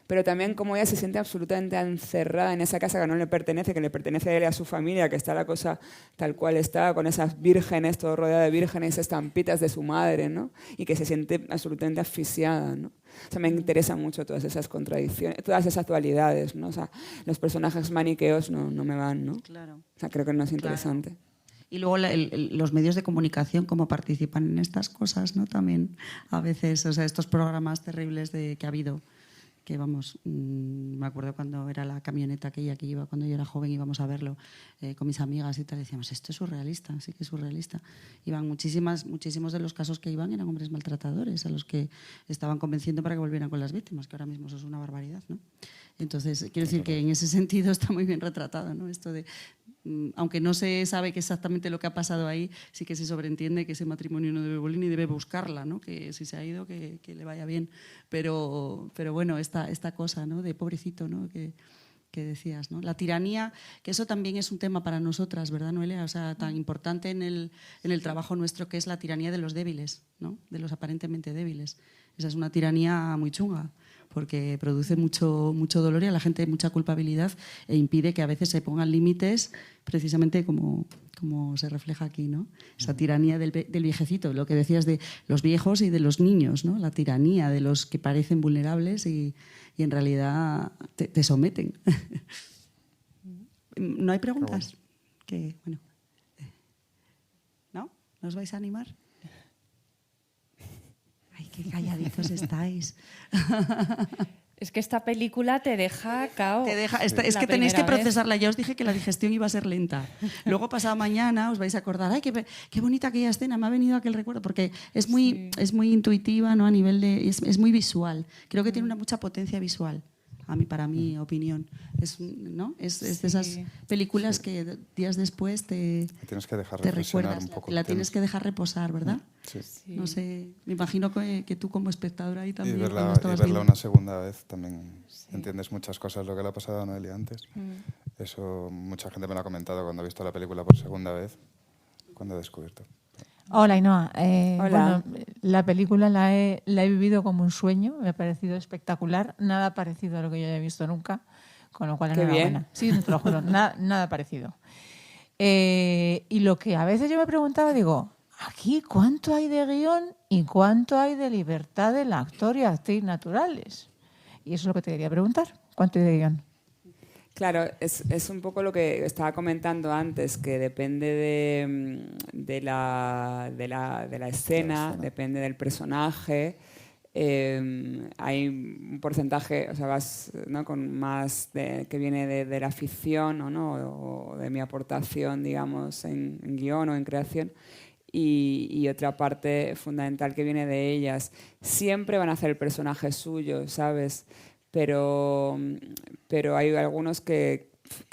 Pero también cómo ella se siente absolutamente encerrada en esa casa que no le pertenece, que le pertenece a él y a su familia, que está la cosa tal cual está, con esas vírgenes, todo rodeado de vírgenes, estampitas de su madre, ¿no? Y que se siente absolutamente asfixiada, ¿no? O sea, me interesan mucho todas esas contradicciones, todas esas dualidades, ¿no? O sea, los personajes maniqueos no me van, ¿no? Claro. O sea, creo que no es interesante. Claro. Y luego los medios de comunicación, cómo participan en estas cosas, ¿no? También a veces, o sea, estos programas terribles que ha habido, que vamos, me acuerdo cuando era la camioneta aquella que iba, cuando yo era joven íbamos a verlo con mis amigas y tal, y decíamos, esto es surrealista, sí que es surrealista. Iban muchísimos de los casos que iban eran hombres maltratadores, a los que estaban convenciendo para que volvieran con las víctimas, que ahora mismo eso es una barbaridad, ¿no? Entonces, quiero decir que en ese sentido está muy bien retratado, ¿no? Esto de, aunque no se sabe exactamente lo que ha pasado ahí, sí que se sobreentiende que ese matrimonio no debe volver ni debe buscarla, ¿no? Que si se ha ido, que le vaya bien. Pero bueno, esta cosa, ¿no? De pobrecito, ¿no? Que decías, ¿no? La tiranía, que eso también es un tema para nosotras, ¿verdad, Noelia? O sea, tan importante en el trabajo nuestro, que es la tiranía de los débiles, ¿no? De los aparentemente débiles. Esa es una tiranía muy chunga, porque produce mucho dolor y a la gente mucha culpabilidad e impide que a veces se pongan límites, precisamente como se refleja aquí, ¿no? Esa tiranía del viejecito, lo que decías de los viejos y de los niños, ¿no? La tiranía de los que parecen vulnerables y en realidad te someten. ¿No hay preguntas? Que, bueno. ¿No? ¿No os vais a animar? Ay, qué calladitos estáis. Es que esta película te deja cao. Es que tenéis que procesarla. Ya os dije que la digestión iba a ser lenta. Luego, pasado mañana, os vais a acordar, ay, qué bonita aquella escena, me ha venido aquel recuerdo, porque es muy intuitiva, ¿no? A nivel de... Es muy visual. Creo que tiene mucha potencia visual, para mi opinión. ¿No? Es de esas películas que días después te recuerdas. Un poco. La tienes que dejar reposar, ¿verdad? Sí. No sé, me imagino que tú como espectadora ahí también. Y verla una segunda vez también entiendes muchas cosas, lo que le ha pasado a Noelia antes. Eso mucha gente me lo ha comentado cuando ha visto la película por segunda vez, cuando he descubierto. Hola, Ainhoa. Hola. Bueno, la película la he vivido como un sueño, me ha parecido espectacular, nada parecido a lo que yo haya visto nunca, con lo cual enhorabuena. Sí, te lo juro, nada parecido. Y lo que a veces yo me preguntaba, digo, aquí ¿cuánto hay de guión y cuánto hay de libertad del actor y actriz naturales? Y eso es lo que te quería preguntar, ¿cuánto hay de guión? Claro, es un poco lo que estaba comentando antes, que depende de la escena, depende del personaje. hay un porcentaje, o sea, vas, ¿no?, con más que viene de la ficción o de mi aportación, digamos, en guión o en creación, y otra parte fundamental que viene de ellas. Siempre van a hacer el personaje suyo, ¿sabes? Pero hay algunos que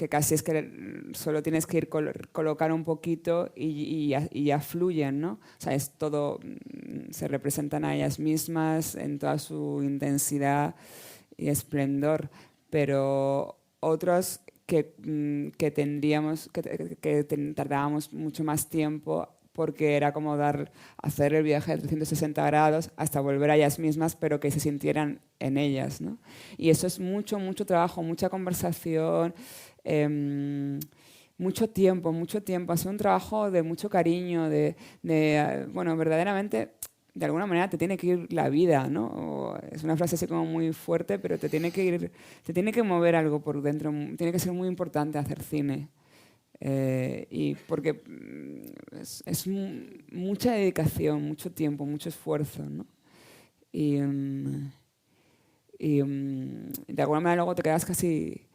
casi es que solo tienes que ir colocar un poquito y ya fluyen, ¿no? O sea, es todo, se representan a ellas mismas en toda su intensidad y esplendor, pero otros que tardábamos mucho más tiempo, porque era como hacer el viaje de 360 grados hasta volver a ellas mismas, pero que se sintieran en ellas, ¿no? Y eso es mucho trabajo, mucha conversación, mucho tiempo. Ha sido un trabajo de mucho cariño, bueno, verdaderamente, de alguna manera te tiene que ir la vida, ¿no? Es una frase así como muy fuerte, pero te tiene que mover algo por dentro, tiene que ser muy importante hacer cine. Y porque es mucha dedicación, mucho tiempo, mucho esfuerzo, ¿no? Y de alguna manera luego te quedas casi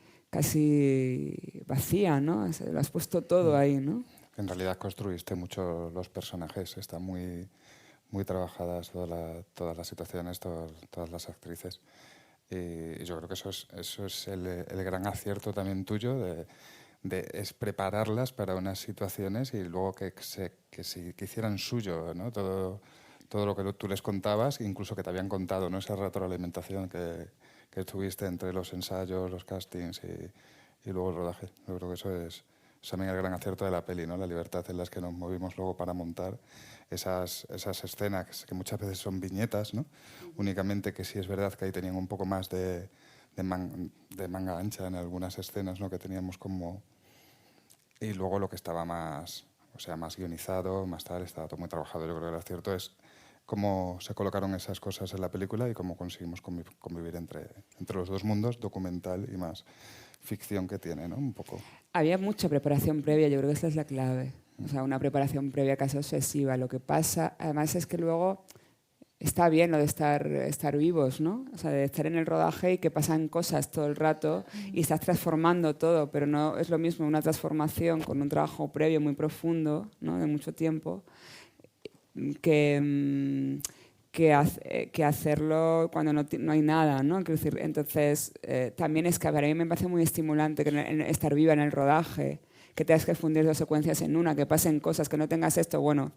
vacía, ¿no? Lo has puesto todo ahí, ¿no? En realidad construiste mucho los personajes, están muy trabajadas todas las situaciones, todas las actrices. Y yo creo que eso es el gran acierto también tuyo es prepararlas para unas situaciones y luego que hicieran suyo, ¿no? Todo lo que tú les contabas, incluso que te habían contado, ¿no? Esa retroalimentación que tuviste entre los ensayos, los castings y luego el rodaje. Yo creo que eso es también el gran acierto de la peli, ¿no? La libertad en las que nos movimos luego para montar esas escenas que muchas veces son viñetas, ¿no? Únicamente, que sí es verdad que ahí tenían un poco más de manga ancha en algunas escenas, ¿no? Que teníamos como... Y luego lo que estaba más guionizado, más tal, estaba todo muy trabajado. Yo creo que lo cierto es cómo se colocaron esas cosas en la película y cómo conseguimos convivir entre los dos mundos, documental y más ficción que tiene, ¿no? Un poco. Había mucha preparación previa, yo creo que esa es la clave. O sea, una preparación previa casi obsesiva. Lo que pasa, además, es que luego... Está bien lo de estar vivos, ¿no? O sea, de estar en el rodaje y que pasan cosas todo el rato y estás transformando todo, pero no es lo mismo una transformación con un trabajo previo muy profundo, ¿no? De mucho tiempo, que hacerlo cuando no hay nada, ¿no? Quiero decir, entonces, también es que a mí me parece muy estimulante estar viva en el rodaje, que tengas que fundir dos secuencias en una, que pasen cosas, que no tengas esto. Bueno,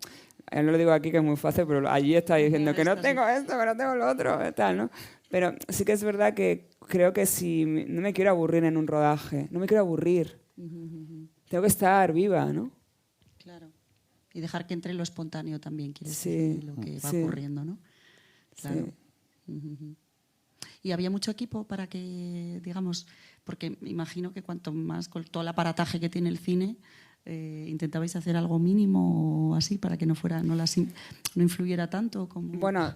no lo digo aquí que es muy fácil, pero allí está diciendo que no tengo esto, que no tengo lo otro, tal, ¿no? Pero sí que es verdad que creo que si no me quiero aburrir en un rodaje, no me quiero aburrir. Tengo que estar viva, ¿no? Claro. Y dejar que entre lo espontáneo también, quieres sí, decir, lo que va ocurriendo, ¿no? Claro. Sí. ¿Y había mucho equipo para que, digamos, porque me imagino que cuanto más, con todo el aparataje que tiene el cine, intentabais hacer algo mínimo o así para que no influyera tanto? Como... Bueno,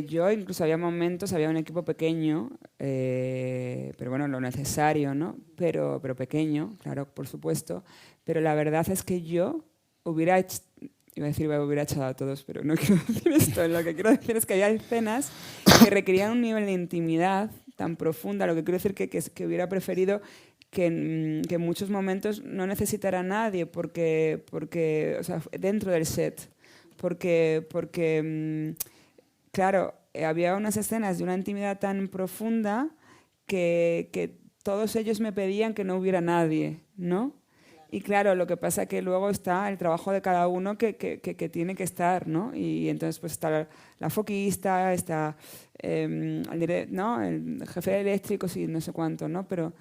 yo incluso había momentos, había un equipo pequeño, pero bueno, lo necesario, ¿no? Pero pequeño, claro, por supuesto. Pero la verdad es que yo hubiera echado a todos, pero no quiero decir esto. Lo que quiero decir es que había escenas que requerían un nivel de intimidad tan profunda. Lo que quiero decir que hubiera preferido que en muchos momentos no necesitara a nadie porque o sea, dentro del set. Porque claro, había unas escenas de una intimidad tan profunda que todos ellos me pedían que no hubiera nadie, ¿no? Y claro, lo que pasa es que luego está el trabajo de cada uno que tiene que estar, ¿no? Y entonces pues está la foquista, está ¿no? El jefe de eléctricos y no sé cuánto, ¿no? Pero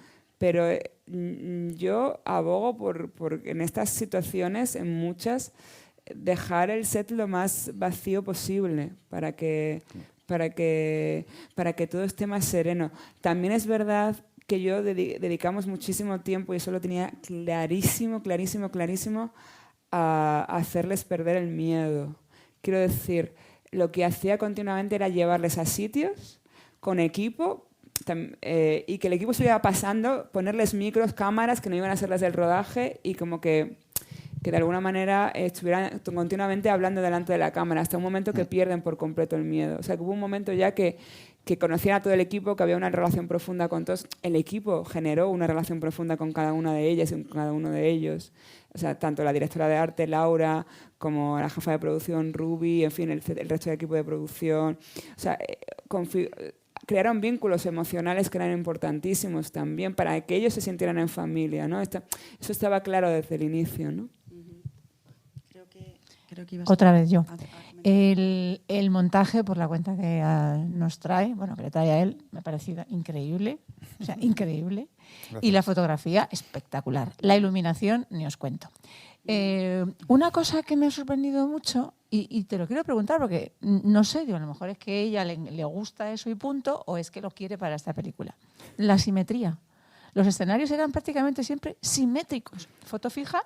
yo abogo por en estas situaciones, en muchas, dejar el set lo más vacío posible para que todo esté más sereno. También es verdad que yo dedicamos muchísimo tiempo, y eso lo tenía clarísimo, a hacerles perder el miedo. Quiero decir, lo que hacía continuamente era llevarles a sitios con equipo y que el equipo se iba pasando, ponerles micros, cámaras que no iban a ser las del rodaje y como que que de alguna manera estuvieran continuamente hablando delante de la cámara, hasta un momento que pierden por completo el miedo. O sea, que hubo un momento ya que conocían a todo el equipo, que había una relación profunda con todos. El equipo generó una relación profunda con cada una de ellas y con cada uno de ellos. O sea, tanto la directora de arte, Laura, como la jefa de producción, Ruby, en fin, el resto del equipo de producción. O sea, crearon vínculos emocionales que eran importantísimos también para que ellos se sintieran en familia, ¿no? Eso estaba claro desde el inicio, ¿no? Creo que otra vez yo. El montaje, por la cuenta que nos trae, bueno, que le trae a él, me ha parecido increíble, o sea, increíble. Gracias. Y la fotografía, espectacular. La iluminación, ni os cuento. Una cosa que me ha sorprendido mucho, y te lo quiero preguntar porque no sé, digo, a lo mejor es que a ella le gusta eso y punto, o es que lo quiere para esta película. La simetría. Los escenarios eran prácticamente siempre simétricos. Foto fija,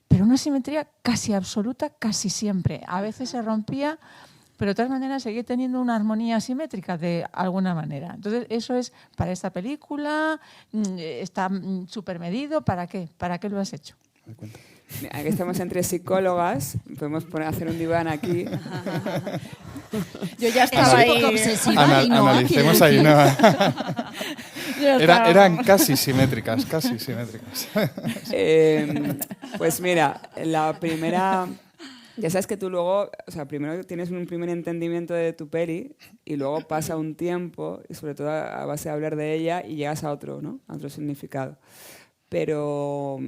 pero una simetría casi absoluta, casi siempre. A veces se rompía, pero de todas maneras seguía teniendo una armonía simétrica de alguna manera. Entonces, eso es para esta película, está súper medido. ¿Para qué? ¿Para qué lo has hecho? Aquí estamos entre psicólogas, podemos hacer un diván aquí. Yo ya estaba ahí. Analicemos ahí. No. Eran casi simétricas, casi simétricas. Pues mira, la primera... Ya sabes que tú luego, o sea, primero tienes un primer entendimiento de tu peli y luego pasa un tiempo, y sobre todo a base de hablar de ella, y llegas a otro, ¿no? A otro significado. Pero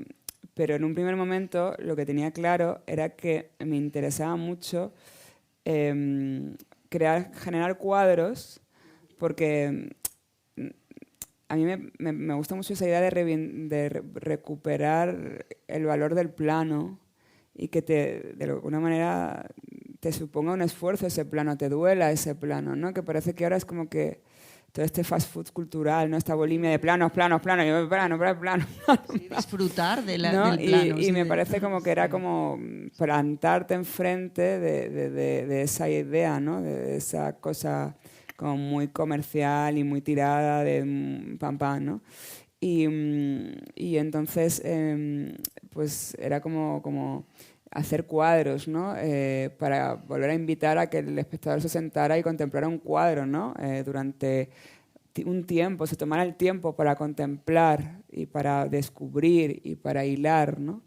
en un primer momento lo que tenía claro era que me interesaba mucho generar cuadros, porque a mí me gusta mucho esa idea de recuperar el valor del plano y que de alguna manera te suponga un esfuerzo ese plano, te duela ese plano, ¿no? Que parece que ahora es como que todo este fast food cultural, ¿no? Esta bulimia de planos, y yo plano. Sí, disfrutar del plano. Y me parece como que era como plantarte enfrente de esa idea, ¿no? De esa cosa como muy comercial y muy tirada de pam, ¿no? Y entonces, pues era como hacer cuadros, ¿no? Para volver a invitar a que el espectador se sentara y contemplara un cuadro, ¿no? Durante un tiempo, se tomara el tiempo para contemplar y para descubrir y para hilar, ¿no?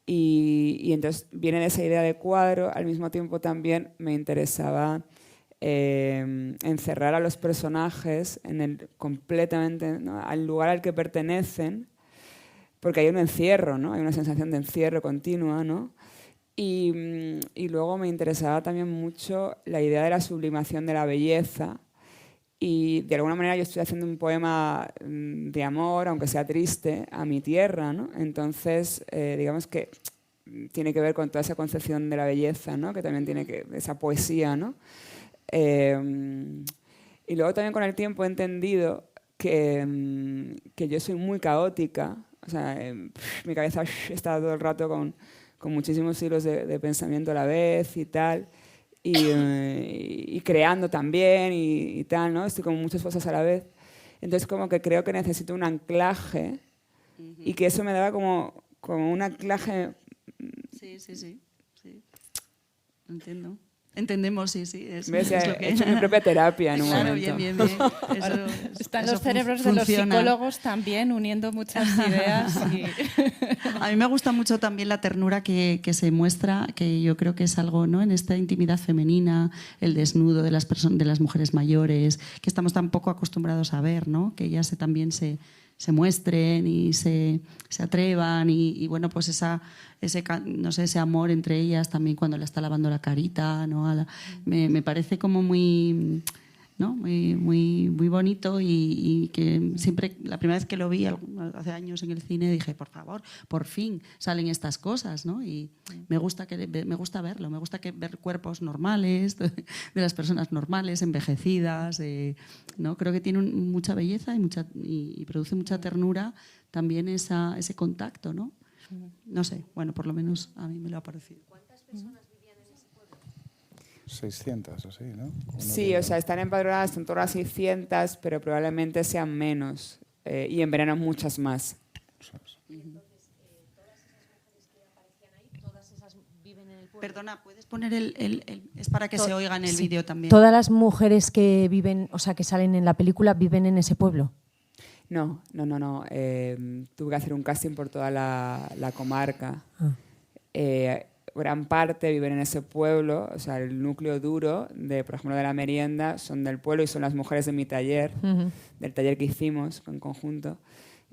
Y entonces viene esa idea de cuadro. Al mismo tiempo también me interesaba encerrar a los personajes completamente, ¿no? Al lugar al que pertenecen, porque hay un encierro, ¿no? Hay una sensación de encierro continua, ¿no? Y luego me interesaba también mucho la idea de la sublimación de la belleza, y de alguna manera yo estoy haciendo un poema de amor, aunque sea triste, a mi tierra, ¿no? Entonces, digamos que tiene que ver con toda esa concepción de la belleza, ¿no? Que también tiene esa poesía, ¿no? Y luego también con el tiempo he entendido que yo soy muy caótica. O sea, mi cabeza está todo el rato con muchísimos hilos de pensamiento a la vez y tal, y creando también y tal, ¿no? Estoy con muchas cosas a la vez. Entonces como que creo que necesito un anclaje, y que eso me daba como un anclaje. Sí. Entiendo. Entendemos, sí. Es lo que he hecho es. mi propia terapia en un claro, momento. bien. Están los cerebros de los psicólogos también uniendo muchas ideas. A mí me gusta mucho también la ternura que se muestra, que yo creo que es algo, ¿no? En esta intimidad femenina, el desnudo de las mujeres mayores, que estamos tan poco acostumbrados a ver, ¿no? Que ellas también se muestren y se atrevan, y bueno, pues ese amor entre ellas también cuando le está lavando la carita, ¿no? Me parece como muy, ¿no? muy bonito, y que siempre, la primera vez que lo vi hace años en el cine, dije, por favor, por fin salen estas cosas, ¿no? Y me gusta verlo, me gusta ver cuerpos normales, de las personas normales, envejecidas, ¿no? Creo que tiene mucha belleza y produce mucha ternura también ese contacto, ¿no? No sé, bueno, por lo menos a mí me lo ha parecido. ¿Cuántas personas vivían en ese pueblo? 600 o así, ¿no? Sí, o sea, están empadronadas en torno a 600, pero probablemente sean menos. Y en verano muchas más. Entonces, todas esas mujeres que aparecían Perdona, ¿puedes poner es para que se oiga en el Sí. vídeo también? ¿Todas las mujeres que viven, o sea, que salen en la película, viven en ese pueblo? No. Tuve que hacer un casting por toda la comarca. Ah. Gran parte viven en ese pueblo, o sea, el núcleo duro, por ejemplo, de la merienda, son del pueblo y son las mujeres de mi taller, del taller que hicimos en conjunto.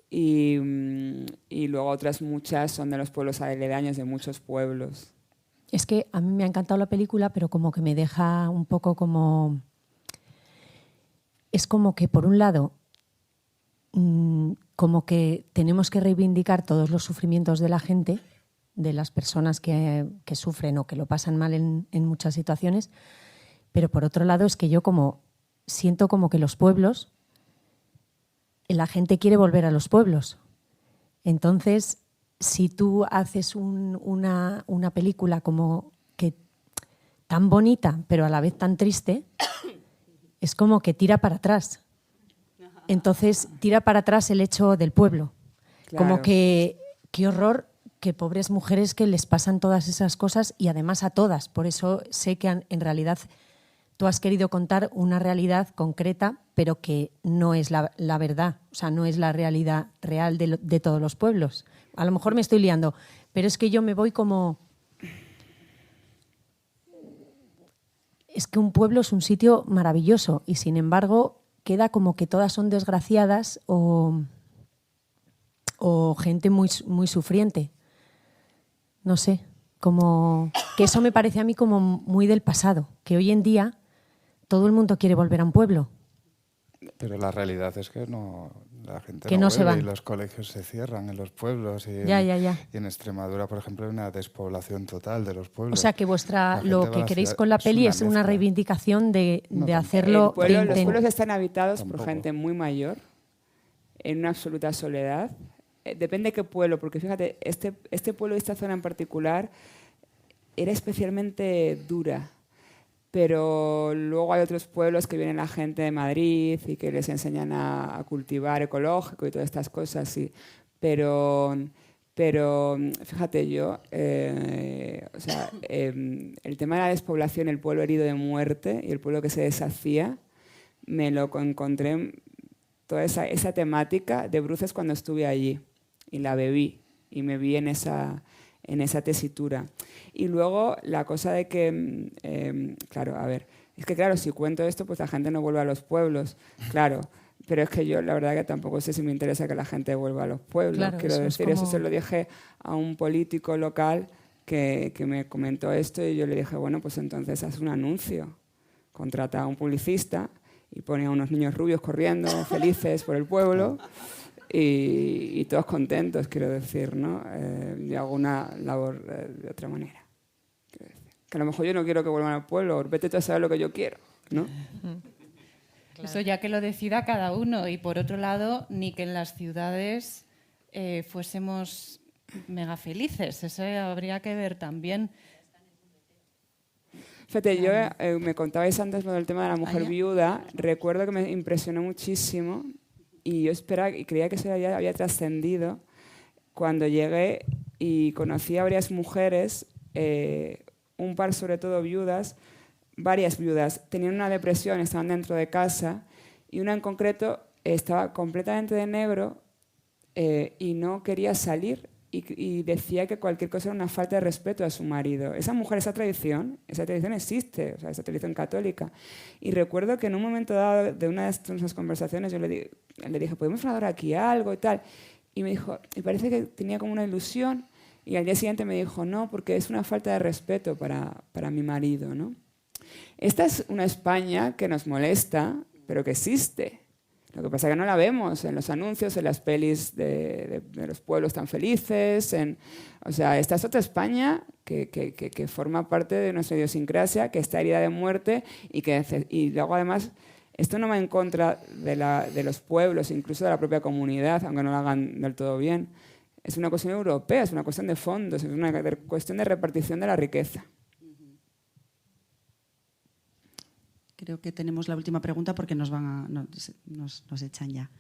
Y luego otras muchas son de los pueblos aledaños, de muchos pueblos. Es que a mí me ha encantado la película, pero como que me deja un poco como... Es como que, por un lado, como que tenemos que reivindicar todos los sufrimientos de la gente, de las personas que sufren o que lo pasan mal en muchas situaciones, pero por otro lado es que yo como siento como que los pueblos, la gente quiere volver a los pueblos. Entonces, si tú haces una película como que tan bonita, pero a la vez tan triste, es como que tira para atrás. Entonces, tira para atrás el hecho del pueblo. Claro. Como que, qué horror, que pobres mujeres que les pasan todas esas cosas y además a todas. Por eso sé que en realidad tú has querido contar una realidad concreta, pero que no es la verdad, o sea, no es la realidad real de todos los pueblos. A lo mejor me estoy liando, pero es que yo me voy como... Es que un pueblo es un sitio maravilloso y sin embargo queda como que todas son desgraciadas o gente muy, muy sufriente. No sé, como que eso me parece a mí como muy del pasado, que hoy en día todo el mundo quiere volver a un pueblo. Pero la realidad es que no, la gente Que no no se vuelve van. y los colegios se cierran en los pueblos. Y Ya. y en Extremadura, por ejemplo, hay una despoblación total de los pueblos. O sea, que La lo gente va que a la queréis ciudad, con la peli es una mezcla. reivindicación de No, hacerlo... Los pueblos están habitados por Tampoco. gente muy mayor, en una absoluta soledad. Depende de qué pueblo, porque fíjate, este pueblo y esta zona en particular era especialmente dura. Pero luego hay otros pueblos que viene la gente de Madrid y que les enseñan a cultivar ecológico y todas estas cosas. Sí. Pero fíjate yo, el tema de la despoblación, el pueblo herido de muerte y el pueblo que se deshacía, me lo encontré toda esa temática de bruces cuando estuve allí y la bebí y me vi en esa tesitura. Y luego la cosa de que, claro, a ver, es que claro, si cuento esto, pues la gente no vuelve a los pueblos, claro, pero es que yo la verdad que tampoco sé si me interesa que la gente vuelva a los pueblos. Claro, Quiero decir, eso se lo dije a un político local que me comentó esto y yo le dije, bueno, pues entonces haz un anuncio, contrata a un publicista y pone a unos niños rubios corriendo, felices por el pueblo. Y todos contentos, quiero decir, ¿no? Y hago una labor de otra manera. Quiero decir. Que a lo mejor yo no quiero que vuelvan al pueblo, vete tú a saber lo que yo quiero, ¿no? Eso ya que lo decida cada uno. Y por otro lado, ni que en las ciudades fuésemos mega felices. Eso habría que ver también. Fíjate, yo me contabais antes lo del tema de la mujer viuda. Recuerdo que me impresionó muchísimo y yo esperaba y creía que eso ya había trascendido cuando llegué y conocí a varias mujeres, un par sobre todo viudas, varias viudas, tenían una depresión, estaban dentro de casa y una en concreto estaba completamente de negro y no quería salir y decía que cualquier cosa era una falta de respeto a su marido. Esa mujer, esa tradición existe, o sea, esa tradición católica. Y recuerdo que en un momento dado de una de estas conversaciones yo le dije, ¿podemos hablar aquí algo y tal? Y me dijo, y parece que tenía como una ilusión y al día siguiente me dijo, no, porque es una falta de respeto para mi marido, ¿no? Esta es una España que nos molesta, pero que existe. Lo que pasa es que no la vemos en los anuncios, en las pelis de los pueblos tan felices. O sea, esta es otra España que forma parte de nuestra idiosincrasia, que está herida de muerte y luego además esto no va en contra de los pueblos, incluso de la propia comunidad, aunque no lo hagan del todo bien. Es una cuestión europea, es una cuestión de fondos, es una cuestión de repartición de la riqueza. Creo que tenemos la última pregunta porque nos echan ya.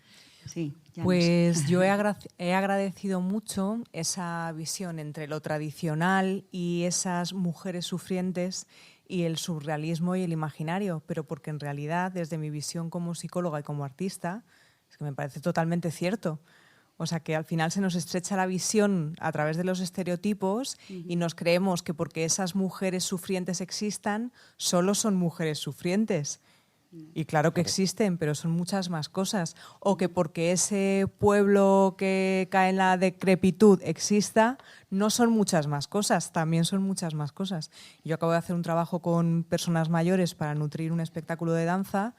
Sí, pues yo he agradecido mucho esa visión entre lo tradicional y esas mujeres sufrientes y el surrealismo y el imaginario, pero porque en realidad, desde mi visión como psicóloga y como artista, es que me parece totalmente cierto. O sea, que al final se nos estrecha la visión a través de los estereotipos y nos creemos que porque esas mujeres sufrientes existan, solo son mujeres sufrientes. Y claro que existen, pero son muchas más cosas. O que porque ese pueblo que cae en la decrepitud exista, no son muchas más cosas, también son muchas más cosas. Yo acabo de hacer un trabajo con personas mayores para nutrir un espectáculo de danza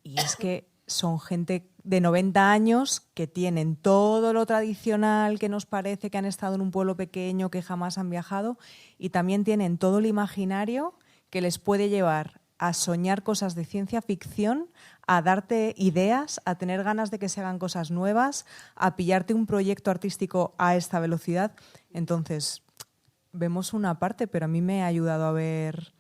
y es que son gente de 90 años que tienen todo lo tradicional que nos parece que han estado en un pueblo pequeño, que jamás han viajado, y también tienen todo el imaginario que les puede llevar a soñar cosas de ciencia ficción, a darte ideas, a tener ganas de que se hagan cosas nuevas, a pillarte un proyecto artístico a esta velocidad. Entonces, vemos una parte, pero a mí me ha ayudado a ver,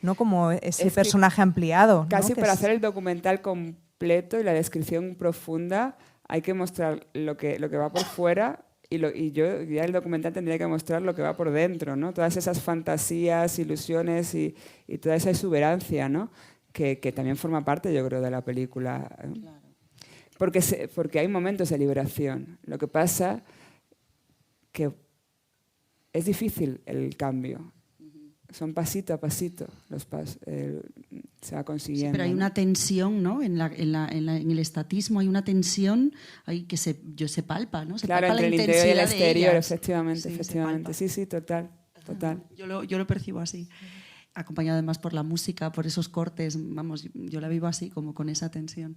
¿no?, como ese personaje ampliado. Casi, ¿no?, para hacer el documental completo y la descripción profunda hay que mostrar lo que va por fuera y yo ya el documental tendría que mostrar lo que va por dentro, ¿no? Todas esas fantasías, ilusiones y toda esa exuberancia, ¿no?, que también forma parte, yo creo, de la película. Claro. Porque hay momentos de liberación. Lo que pasa que es difícil el cambio. Son pasito a pasito los pasos, se va consiguiendo. Sí, pero hay una tensión, ¿no? En el estatismo hay una tensión ahí que se palpa, ¿no? Se claro, palpa entre la el interior y el intensidad exterior, de ellas. efectivamente, Sí, efectivamente. Sí, total. Yo lo percibo así. Acompañado además por la música, por esos cortes, vamos, yo la vivo así, como con esa tensión.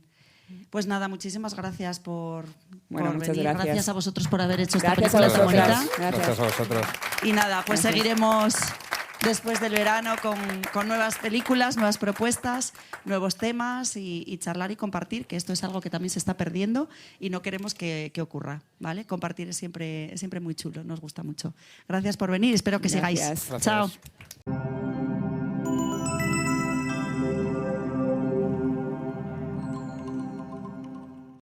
Pues nada, muchísimas gracias por muchas venir. Gracias a vosotros por haber hecho esta gracias película tan bonita. Gracias a vosotros. Y nada, pues seguiremos después del verano con nuevas películas, nuevas propuestas, nuevos temas y charlar y compartir, que esto es algo que también se está perdiendo y no queremos que ocurra, ¿vale? Compartir es siempre muy chulo, nos gusta mucho. Gracias por venir, espero que sigáis. Gracias. Chao.